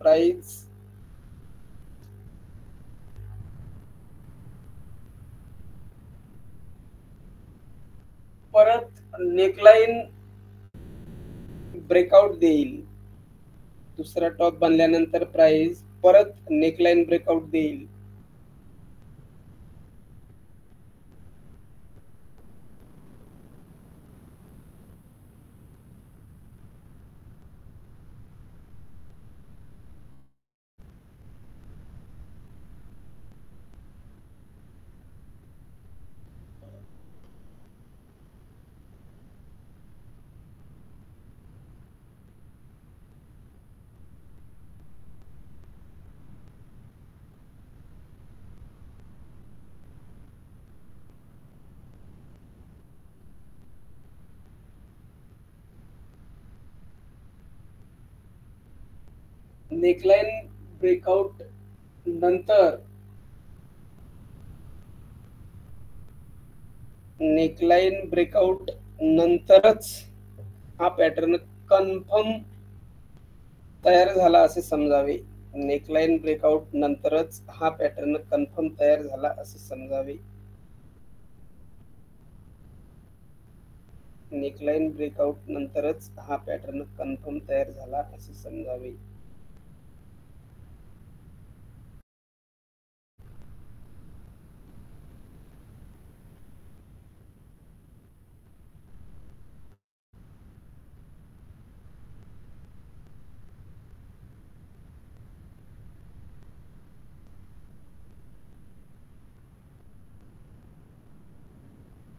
[SPEAKER 1] प्राइस परत नेकलाईन ब्रेकआउट देईल, दुसरा टॉप बनल्यानंतर प्राइस परत नेकलाईन ब्रेकआउट देईल, नेकलाईन ब्रेकआउट नंतर नेकलाईन ब्रेकआउट नंतरच हा पॅटर्न कन्फर्म तयार झाला असे समजावे, नेकलाईन ब्रेकआउट नंतरच हा पॅटर्न कन्फर्म तयार झाला असे समजावे. नेकलाईन ब्रेकआउट नंतरच हा पॅटर्न कन्फर्म तयार झाला असे समजावे.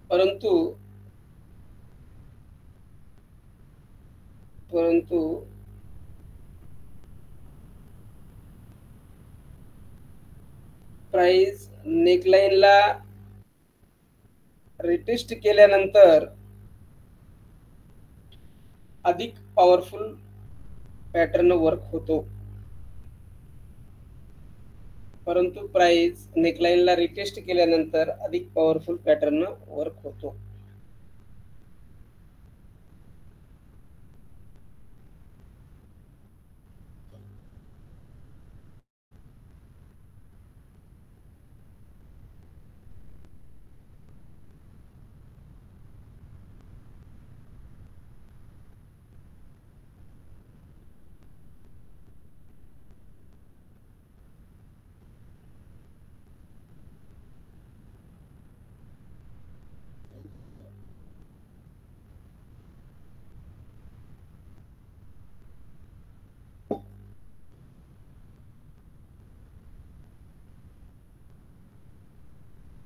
[SPEAKER 1] परंतु प्राइस नेकलाईनला रिटेस्ट केल्यानंतर अधिक पॉवरफुल पॅटर्न वर्क होतो. परंतु प्राइस नेकलाईनला रिटेस्ट केल्यानंतर अधिक पॉवरफुल पॅटर्न वर्क होतो.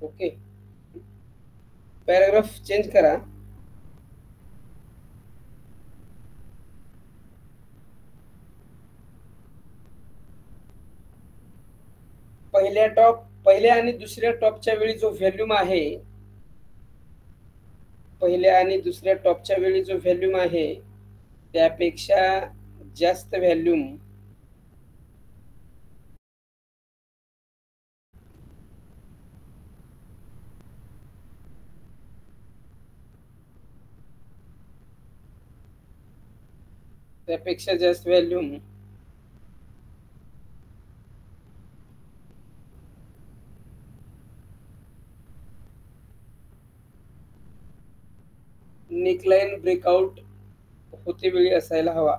[SPEAKER 1] ओके, पॅराग्राफ चेंज करा. पहिल्या आणि दुसऱ्या टॉपच्या वेळी जो व्हॅल्यूम आहे, पहिल्या आणि दुसऱ्या टॉपच्या वेळी जो व्हॅल्यूम आहे त्यापेक्षा जास्त व्हॅल्यूम नेकलाईन ब्रेकआउट होते वेळी असायला हवा.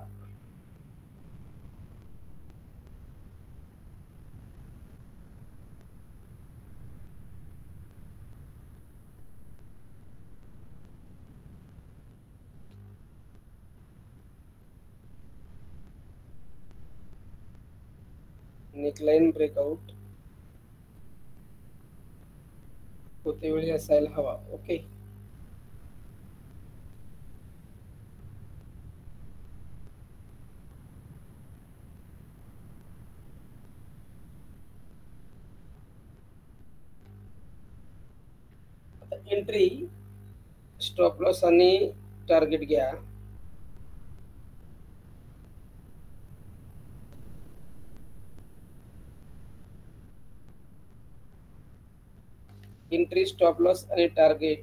[SPEAKER 1] नेकलाईन ब्रेकआउट होते वेळी असायला हवा. ओके, एंट्री, स्टॉप लॉस आणि टार्गेट घ्या. एंट्री, स्टॉप लॉस आणि टार्गेट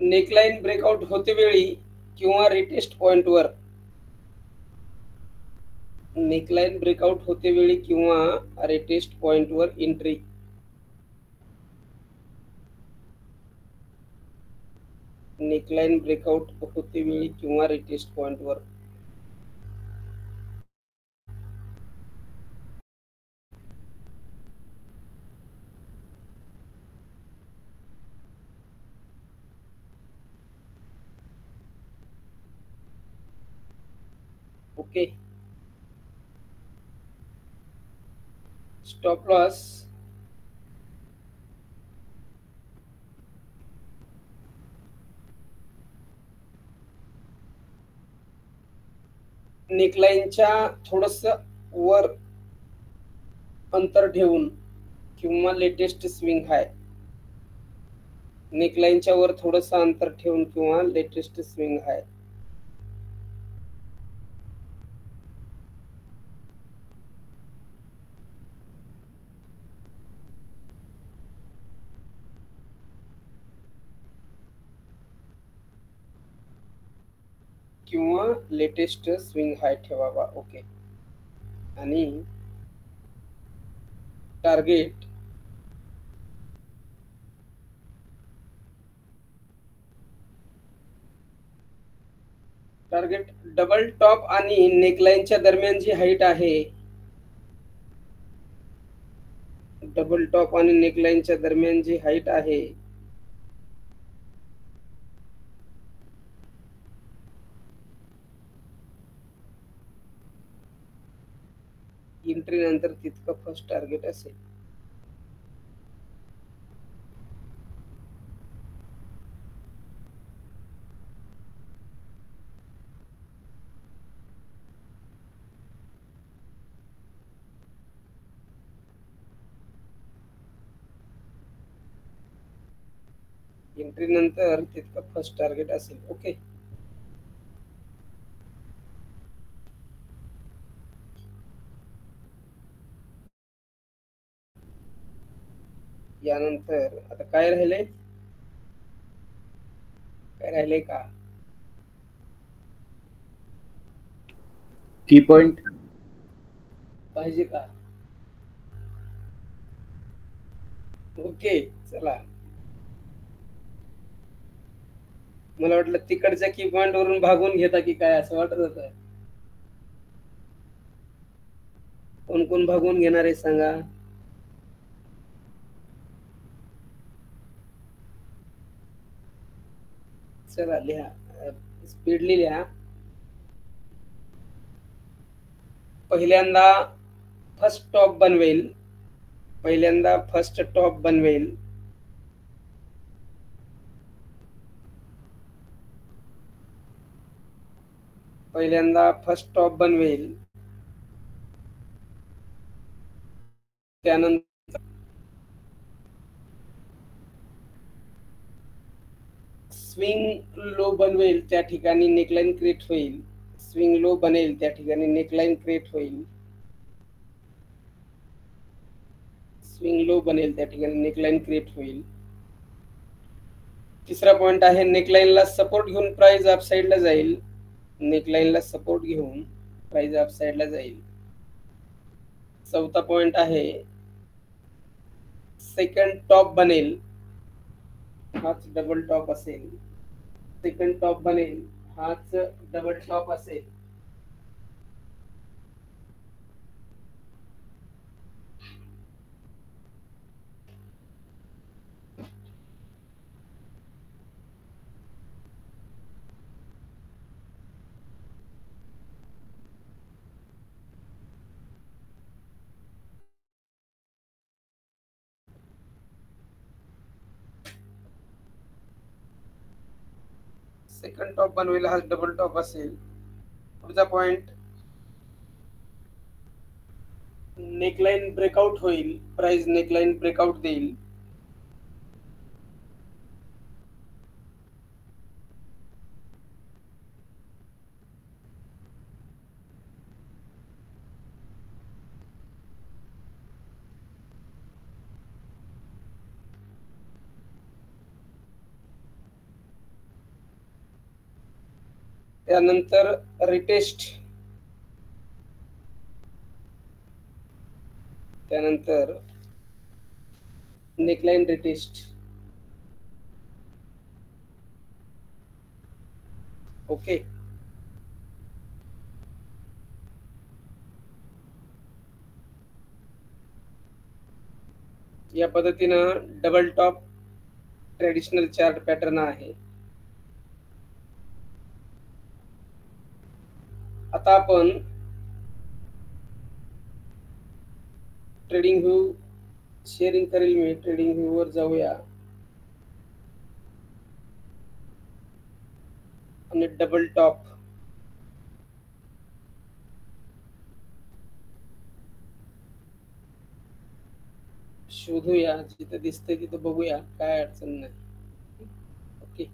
[SPEAKER 1] नेकलाईन ब्रेकआउट होते वेळी किंवा रिटेस्ट पॉइंटवर, नेकलाईन ब्रेकआउट होते वेळी किंवा रिटेस्ट पॉइंटवर एंट्री. नेकलाईन ब्रेकआउट होते वेळी किंवा रिटेस्ट पॉइंटवर ओके, स्टॉप लॉस नेकलाईनच्या थोडस वर अंतर ठेवून किंवा लेटेस्ट स्विंग हाय, नेकलाईनच्या वर थोडस अंतर ठेवून किंवा लेटेस्ट स्विंग हाय. किंवा लेटेस्ट स्विंग हाय ठेवावा. ओके. आणि टार्गेट डबल टॉप आणि नेकलाईनच्या दरम्यान जी हाईट आहे, डबल टॉप आणि नेकलाईनच्या दरम्यान जी हाईट आहे, एंट्री नंतर तितकं फर्स्ट टार्गेट असेल. एंट्री नंतर तितकं फर्स्ट टार्गेट असेल. ओके. यानंतर आता काय राहिलंय का?
[SPEAKER 2] की पॉइंट
[SPEAKER 1] पाहिजे का? ओके. चला, मला वाटलं तिकडच्या की पॉइंट वरून भागून घेता की काय असं वाटत होतं. कोण कोण भागून घेणार आहे सांगा. चला लिहा, स्पीडली लिहा. पहिल्यांदा फर्स्ट टॉप बनवेल, पहिल्यांदा फर्स्ट टॉप बनवेल, पहिल्यांदा फर्स्ट टॉप बनवेल, त्यानंतर स्विंग लो बनवेल, त्या ठिकाणी नेकलाईन क्रिएट होईल. स्विंग लो बनेल, त्या ठिकाणी नेकलाईन क्रिएट होईल. स्विंग लो बनेल, त्या ठिकाणी नेकलाईन क्रिएट होईल. तिसरा पॉइंट आहे, नेकलाईनला सपोर्ट घेऊन प्राइस अप साइडला जाईल. नेकलाईनला सपोर्ट घेऊन प्राइस अप साइडला जाईल. चौथा पॉइंट आहे, सेकंड टॉप बनेल, हाच डबल टॉप असेल. सेकंड टॉप बनेल, हाच डबल टॉप असेल. सेकंड टॉप बनवेल, हा डबल टॉप असेल. पुढचा पॉइंट, नेकलाईन ब्रेकआउट होईल, प्राइस नेकलाईन ब्रेकआउट देईल. त्यानंतर रिटेस्ट, त्यानंतर नेकलाईन रिटेस्ट. ओके. या पद्धतीनं double top traditional chart pattern आहे. आता आपण ट्रेडिंग व्ह्यू शेअरिंग करेल मी. ट्रेडिंग व्ह्यू वर जाऊया आणि डबल टॉप शोधूया. जिथं दिसतंय तिथं बघूया, काय अडचण नाही. ओके.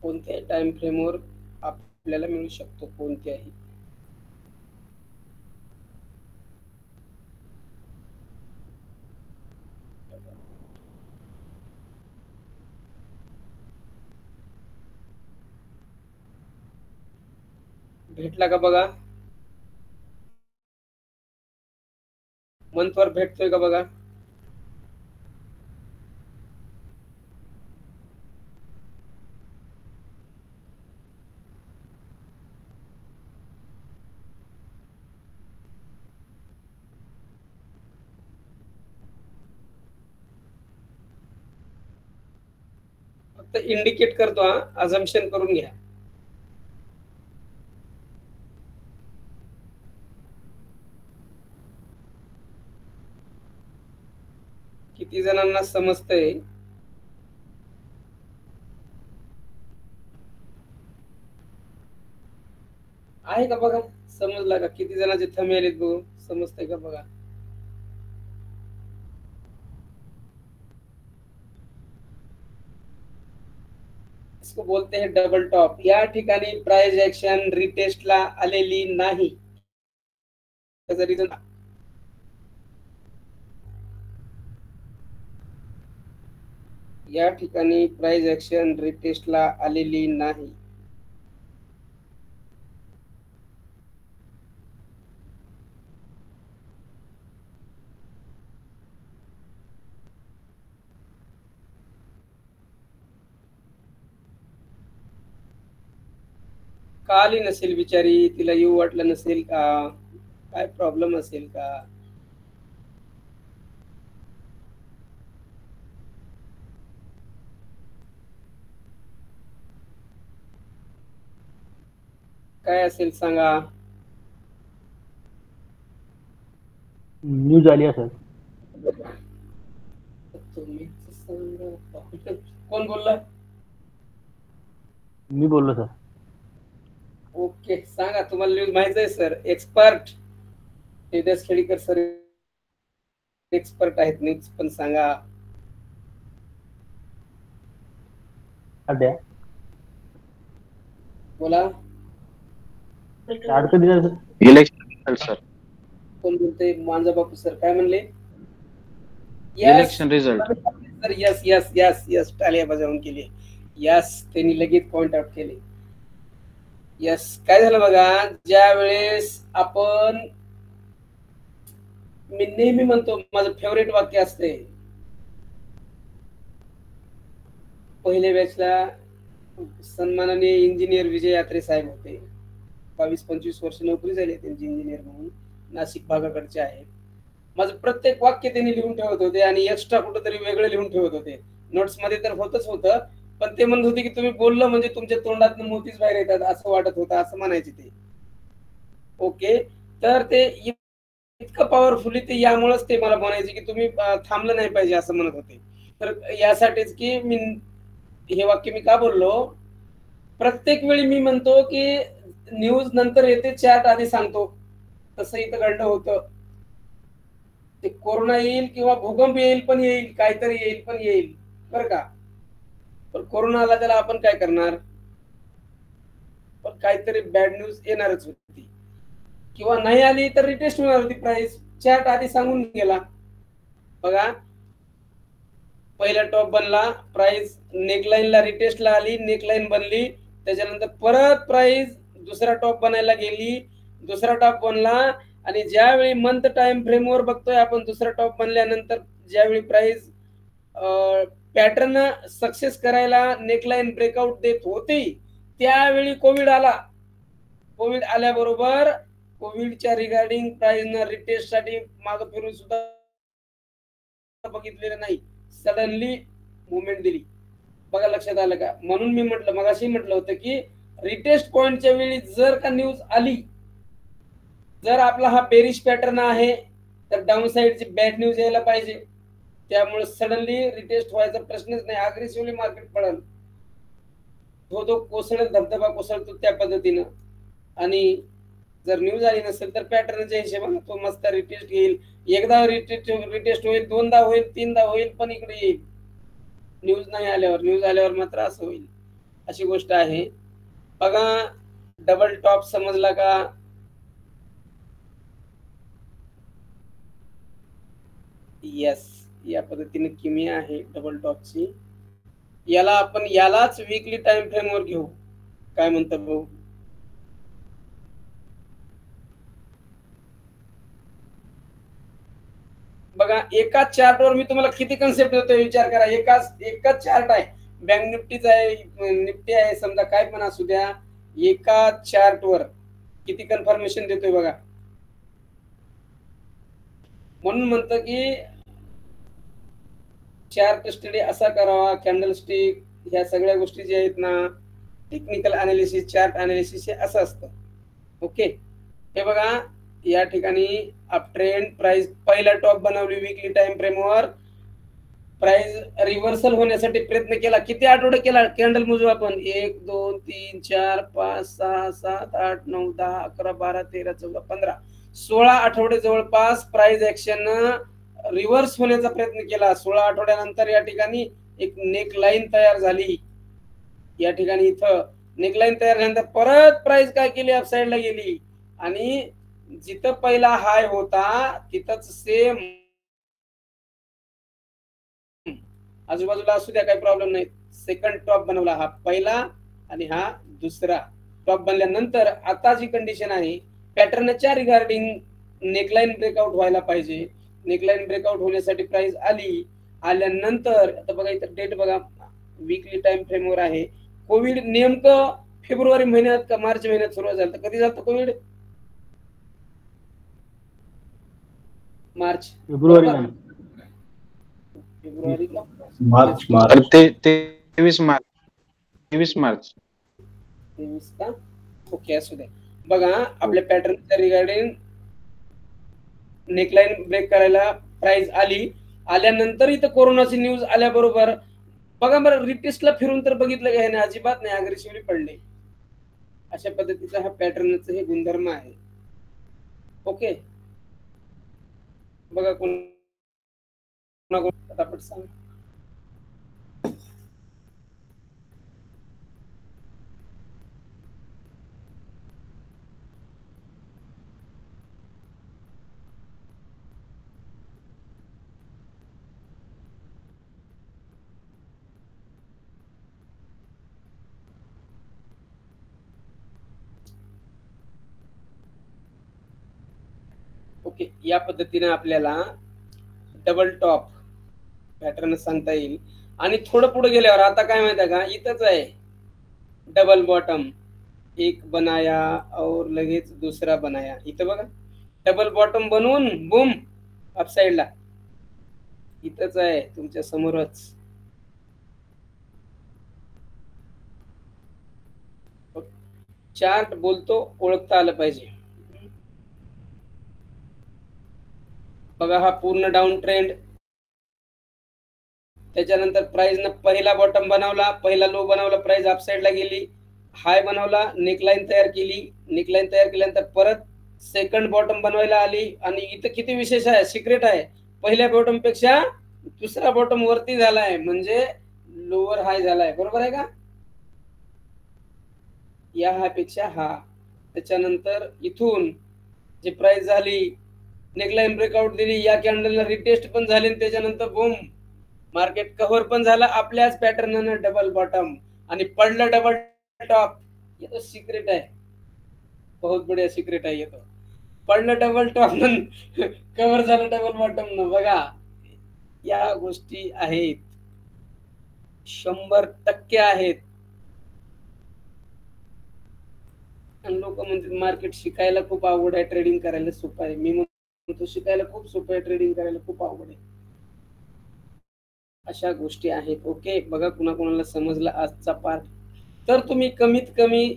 [SPEAKER 1] कोणत्याही टाइम फ्रेमवर आपल्याला मिळू शकतो, कोणत्याही. भेटला का बघा, मंथवर भेटतोय का बघा. फक्त इंडिकेट करतो हा, अझम्पशन करून घ्या. किती जणांना समजतंय? आहे का बघा, समजला का? किती जणांचे थंब आलेत बघू, समजतंय का बघा. इसको बोलते हैं डबल टॉप. या ठिकाणी प्राइस ऍक्शन रिटेस्टला आलेली नाही. त्याचं रिझन या ठिकाणी प्राइस ऍक्शन रिटेस्टला आलेली नाही. का आली नसेल बिचारी, तिला येऊ वाटलं नसेल का, काय प्रॉब्लेम असेल का? काय असेल सांगा.
[SPEAKER 3] न्यूज आली असेल.
[SPEAKER 1] तुम्हीच सांगा. कोण बोलला?
[SPEAKER 3] मी बोललो सर.
[SPEAKER 1] ओके, सांगा. तुम्हाला न्यूज माहित आहे sir. Expert Nitesh Khedikar sir expert आहेत. न्यूज पण सांगा.
[SPEAKER 3] अड्या
[SPEAKER 1] बोला.
[SPEAKER 3] स्टार्ट कधी झालं सर?
[SPEAKER 4] Election sir.
[SPEAKER 1] कोण बोलतोय? माझा बापू सर. काय म्हणले?
[SPEAKER 4] Election result
[SPEAKER 1] sir. Yes yes yes yes, टाळ्या बजावून केली. यस, त्यांनी लगेच पॉइंट आउट केले. यस, काय झालं बघा, ज्या वेळेस आपण, मी नेहमी म्हणतो, माझं फेवरेट वाक्य असते, पहिल्या बॅचला सन्माननीय इंजिनियर विजय यात्रे साहेब होते. 22-25 वर्ष नोकरी झाली त्यांची इंजिनियर म्हणून, नाशिक भागाकडचे आहेत. माझं प्रत्येक वाक्य त्यांनी लिहून ठेवत होते आणि एक्स्ट्रा कुठंतरी वेगळं लिहून ठेवत होते. नोट्स मध्ये तर होतच होतं, पण ते म्हणत होते की तुम्ही बोललं म्हणजे तुमच्या तोंडातून मोतीच बाहेर येतात असं वाटत होतं, असं म्हणायचे ते. ओके, तर ते इतकं पॉवरफुली ते यामुळेच ते मला म्हणायचे की तुम्ही थांबलं नाही पाहिजे असं म्हणत होते. तर यासाठीच की मी हे वाक्य मी का बोललो, प्रत्येक वेळी मी म्हणतो की न्यूज नंतर येते, चॅट आधी सांगतो. तसं इथं घडलं होतं. ते कोरोना येईल किंवा भूकंप येईल पण येईल, काहीतरी येईल पण येईल, बरं का. पण कोरोना आला त्याला आपण काय करणार, पण काहीतरी बॅड न्यूज येणारच होती, किंवा नाही आली तर रिटेस्ट होणार होती प्राइस. चॅट आधी सांगून गेला. बघा, पहिला टॉप बनला, प्राइस नेकलाईनला रिटेस्टला आली, नेकलाईन बनली, त्याच्यानंतर परत प्राइस दुसरा टॉप बनायला गेली, दुसरा टॉप बनला, आणि ज्यावेळी मंथ टाइम फ्रेमवर बघतोय आपण, दुसरा टॉप बनल्यानंतर ज्यावेळी प्राइस पॅटर्न सक्सेस करायला नेकलाईन ब्रेकआउट देत होती, त्यावेळी कोविड आला. कोविड आल्याबरोबर कोविडच्या रिगार्डिंग प्राइसनं रिटेस्ट साठी मागे फिरून सुद्धा बघितलेलं नाही, सडनली मुवमेंट दिली. बघा, लक्षात आलं का? म्हणून मी म्हटलं, मगाशी म्हटलं होतं की रिटेस्ट पॉइंटच्या वेळी जर का न्यूज आली, जर आपला हा बेरिश पॅटर्न आहे तर डाऊन साइडची बॅड न्यूज यायला पाहिजे. त्यामुळे सडनली रिटेस्ट व्हायचा प्रश्नच नाही. अग्रेसिव्हली मार्केट पडेल, तो कोसळेल, धबधबा कोसळतो त्या पद्धतीनं. आणि जर न्यूज आली नसेल तर पॅटर्नच्या हिशोबाने तो मस्त रिटेस्ट येईल. एकदा रिटेस्ट होईल, दोनदा होईल, तीनदा होईल, पण इकडे येईल. न्यूज नाही आल्यावर, न्यूज आल्यावर मात्र असं होईल, अशी गोष्ट आहे. बघा, डबल टॉप समजला का? यस, या पद्धतीने किमिया आहे डबल टॉपची. यालाच वीकली टाइम फ्रेम वर घेऊ. काय म्हणतात भाऊ? बघा एकाच चार्टवर मी तुम्हाला किती कन्सेप्ट देतोय विचार करा. एकच चार्ट आहे, बँक निफ्टीचा आहे, निफ्टी आहे, समजा काय पण असू द्या, एकाच चार्टवर किती कन्फर्मेशन देतोय बघा. म्हणून म्हणतं की चार्ट स्टडी असा करावा, कॅन्डल स्टिक, ह्या सगळ्या गोष्टी ज्या आहेत ना, टेक्निकल अनालिसिस, चार्ट अनालिसिस हे असं असतं. ओके, हे बघा या ठिकाणी अप ट्रेंड, प्राइस पहिला टॉप बनवली वीकली टाइम फ्रेमवर, प्राइस रिव्हर्सल होण्यासाठी प्रयत्न केला. किती आठवडे केला कॅन्डल मोजू आपण, 1 2 3 4 5 6 7 8 9 10 11 12 13 14 15 16 आठवडे जवळपास प्राइस ऍक्शन रिव्हर्स होण्याचा प्रयत्न केला. 16 आठवड्यानंतर या ठिकाणी एक नेक लाईन तयार झाली. या ठिकाणी इथं नेकलाईन तयार झाल्यानंतर परत प्राइस काय केली, अपसाइडला गेली आणि जिथं पहिला हाय होता तिथंच सेम आजूबाजूला असू द्या, काही प्रॉब्लेम नाही, सेकंड टॉप बनवला, हा पहिला आणि हा दुसरा टॉप बनल्यानंतर आता जी कंडिशन आहे पॅटर्नच्या रिगार्डिंग नेकलाईन ब्रेकआउट व्हायला पाहिजे. नेकलाईन ब्रेकआउट होण्यासाठी प्राइस आली, आल्यानंतर आता बघा इथं डेट बघा, वीकली टाइम फ्रेमवर आहे. कोविड नेमकं फेब्रुवारी महिन्यात का मार्च महिन्यात सुरुवात झालं, तर कधी झालं कोविड, मार्च
[SPEAKER 3] फेब्रुवारी
[SPEAKER 1] फेब्रुवारी का
[SPEAKER 2] मार्च
[SPEAKER 4] 23 मार्च
[SPEAKER 1] 23 का, ओके असू दे. बघा आपल्या पॅटर्नच्या रिगार्डिंग नेकलाईन ब्रेक करायला प्राइस आली, आल्यानंतर इथं कोरोनाची न्यूज आल्याबरोबर बघा बरं रिटेस्टला फिरून तर बघितलं का, ह्याने अजिबात नाही, अग्रेसिव्हली पडले. अशा पद्धतीचा हा पॅटर्नचा हे गुणधर्म आहे. ओके, बघा कोण पटापट सांग. ओके, या पद्धतीने आपल्याला डबल टॉप पॅटर्न सांगता येईल. आणि थोडं पुढे गेल्यावर आता काय माहिती का, इथंच आहे डबल बॉटम, एक बनाया और लगेच दुसरा बनाया. इथं बघा डबल बॉटम बनवून बूम अपसाइडला, इथंच आहे तुमच्या समोरच. चार्ट बोलतो, ओळखता आलं पाहिजे. बघा हा पूर्ण डाऊन ट्रेंड, त्याच्यानंतर प्राइस न पहिला बॉटम बनवला, पहिला लो बनवला, प्राइस अपसाइडला गेली, हाय बनवला, नेकलाईन तयार केली, नेकलाईन तयार केल्यानंतर परत सेकंड बॉटम बनवायला आली. आणि इथं किती विशेष आहे, सिक्रेट आहे, पहिल्या बॉटम पेक्षा दुसरा बॉटम वरती झालाय, म्हणजे लोअर हाय झालाय, बरोबर आहे का, या हा पेक्षा हा. त्याच्यानंतर इथून जी प्राइस झाली, नेकलाईन ब्रेकआउट दिली, या कॅन्डलला रिटेस्ट पण झाली, त्याच्यानंतर बूम मार्केट कव्हर पण झाला आपल्याच पॅटर्ननं डबल बॉटम, आणि पडलं डबल टॉप. ये तो सिक्रेट आहे, बहुत बढिया सिक्रेट आहे. येतो पडलं डबल टॉप कव्हर झालं डबल बॉटम न. बघा या गोष्टी आहेत, 100% आहेत. आणि लोक म्हणतात मार्केट शिकायला खूप अवघड आहे, ट्रेडिंग करायला सोपं आहे. मी म्हणतो शिकायला खूप सोपं आहे, ट्रेडिंग करायला खूप अवघड आहे. अशा गोष्टी आहेत. ओके, बघा कुणाकुणाला समजला आजचा पार्ट, तर तुम्ही कमीत कमी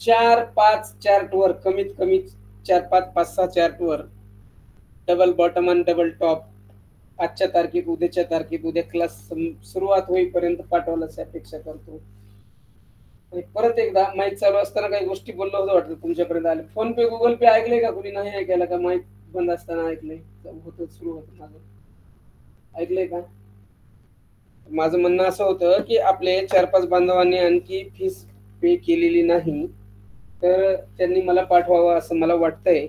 [SPEAKER 1] 4-5 चार्टवर, कमीत कमी 4-5-5-6 चार्टवर डबल बॉटम आणि डबल टॉप आजच्या तारखेत, उद्याच्या तारखेत, उद्या क्लास सुरुवात होईपर्यंत पाठवायला अपेक्षा करतो. परत एकदा माईक चालू असताना काही गोष्टी बोललो होतो वाटतं तुमच्यापर्यंत आले. फोन पे, गुगल पे ऐकले का, कुणी नाही ऐकायला का, माईक बंद असताना ऐकलंय, होतं सुरू होतं माझं, ऐकलंय का. माझं म्हणणं असं होतं की आपले 4-5 बांधवांनी आणखी फीस पे केलेली नाही, तर त्यांनी मला पाठवावं असं मला वाटतंय.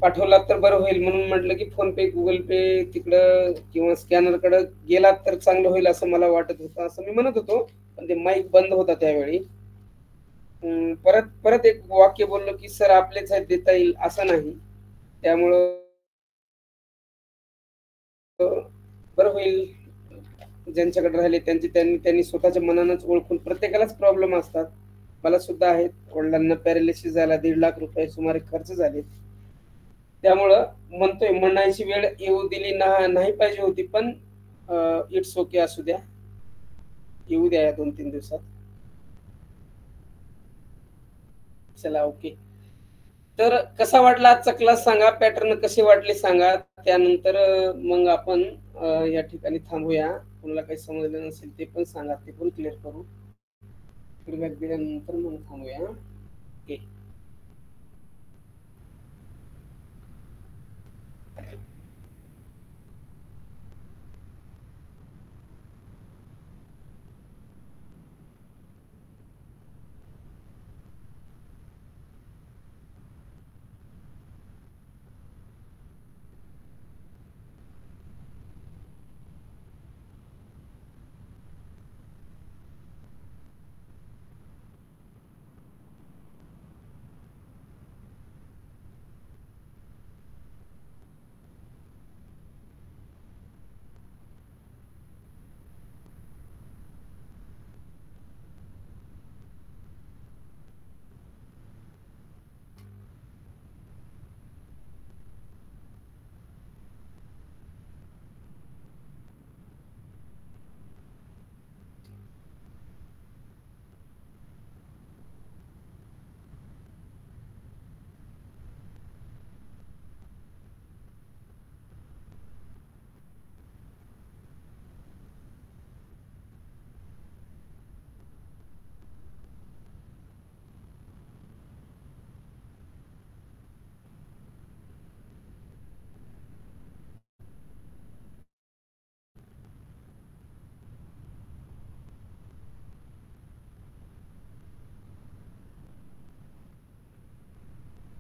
[SPEAKER 1] पाठवलात तर बरं होईल, म्हणून म्हटलं की फोन पे, गुगल पे तिकडं किंवा स्कॅनर कडे गेलात तर चांगलं होईल असं मला वाटत होतं, असं मी म्हणत होतो. पण ते माईक बंद होता त्यावेळी. परत एक वाक्य बोललो की सर आपलेच आहेत, देता येईल असं नाही, त्यामुळं बरं होईल. ज्यांच्याकडे राहिले त्यांनी स्वतःच्या मनानंच ओळखून, प्रत्येकालाच प्रॉब्लेम असतात, मला सुद्धा आहेत. वडिलांना पॅरालिसिस झाला, 1.5 लाख रुपये सुमारे खर्च झाले. त्यामुळं म्हणतोय, म्हणायची वेळ येऊ दिली नाही पाहिजे होती, पण इट्स ओके, असू द्या, येऊ द्या या 2-3 दिवसात. चला, ओके. तर कसा वाटला आजचा क्लास सांगा, पॅटर्न कसे वाटले सांगा. त्यानंतर मग आपण या ठिकाणी थांबूया. कोणाला काही समजलं नसेल ते पण सांगा, ते पण क्लिअर करू. फीडबॅक दिल्यानंतर मग थांबूया. ओके.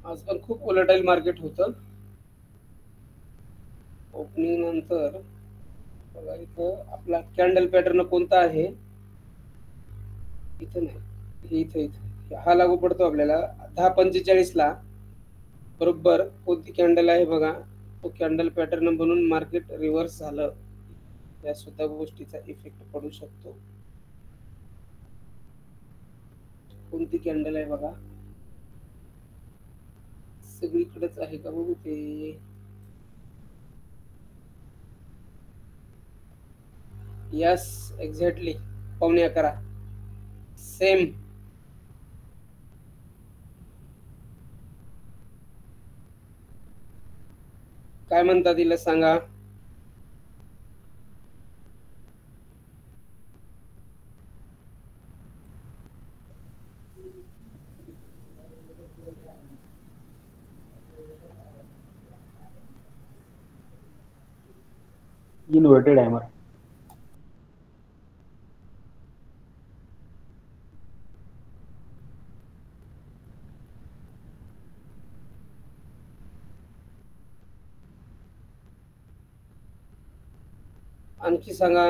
[SPEAKER 1] आज पण खूप वोलेटाईल मार्केट होतं. ओपनिंग नंतर बघा, इथं आपला कॅन्डल पॅटर्न कोणता आहे, इथं नाही, इथं हा लागू पडतो आपल्याला 10:45 ला. बरोबर कोणती कॅन्डल आहे बघा, तो कॅन्डल पॅटर्न बनून मार्केट रिव्हर्स झालं, या सुद्धा गोष्टीचा इफेक्ट पडू शकतो. कोणती कॅन्डल आहे बघा, सगळीकडेच आहे का बघू ते. Yes, exactly 11:15 same. काय म्हणता तिला सांगा.
[SPEAKER 3] Inverted hammer.
[SPEAKER 1] आणखी सांगा.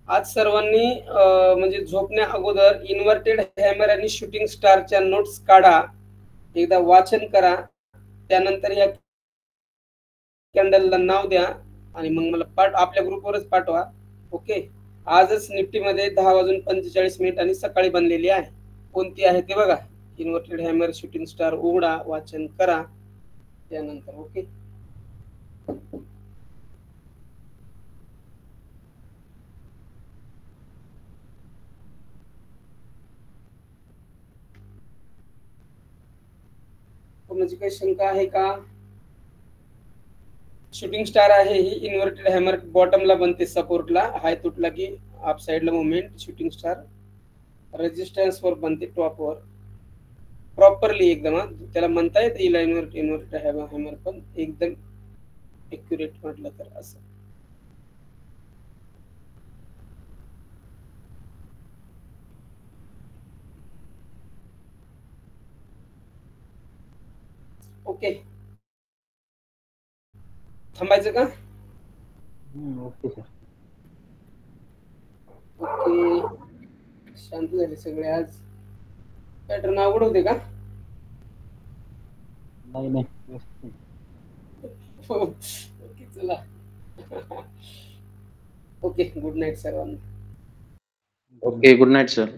[SPEAKER 1] आज सर्वांनी म्हणजे झोपण्या अगोदर इन्व्हर्टेड हॅमर आणि शूटिंग स्टारच्या नोट्स काढा, एकदा वाचन करा, त्यानंतर या कॅन्डलला नाव द्या आणि मग मला आपल्या ग्रुपवरच पाठवा. ओके. आजच निफ्टीमध्ये 10:45 आणि सकाळी बनलेली आहे. कोणती आहे ते बघा, इन्व्हर्टेड हॅमर, शूटिंग स्टार, उघडा, वाचन करा त्यानंतर. ओके. कोणाची काही शंका आहे का. शूटिंग स्टार आहे ही इन्व्हर्टेड हॅमर, बॉटमला बनते, सपोर्टला हाय तुटला की अप साइडला मुवमेंट. शूटिंग स्टार रेजिस्टन्स वर बनते, टॉपवर प्रॉपरली एकदम. त्याला म्हणता येत येईल इन्व्हर्टेड हॅमर, पण एकदम एक्युरेट म्हटलं तर असं. ओके, थांबायचं का?
[SPEAKER 3] Okay sir.
[SPEAKER 1] ओके, शांत झाले सगळे आज. पॅटर्न अवघड होते का?
[SPEAKER 3] नाही नाही व्यवस्थित.
[SPEAKER 1] हो, ओके चला. ओके, गुड नाईट सर्वांना.
[SPEAKER 4] Okay, good night sir.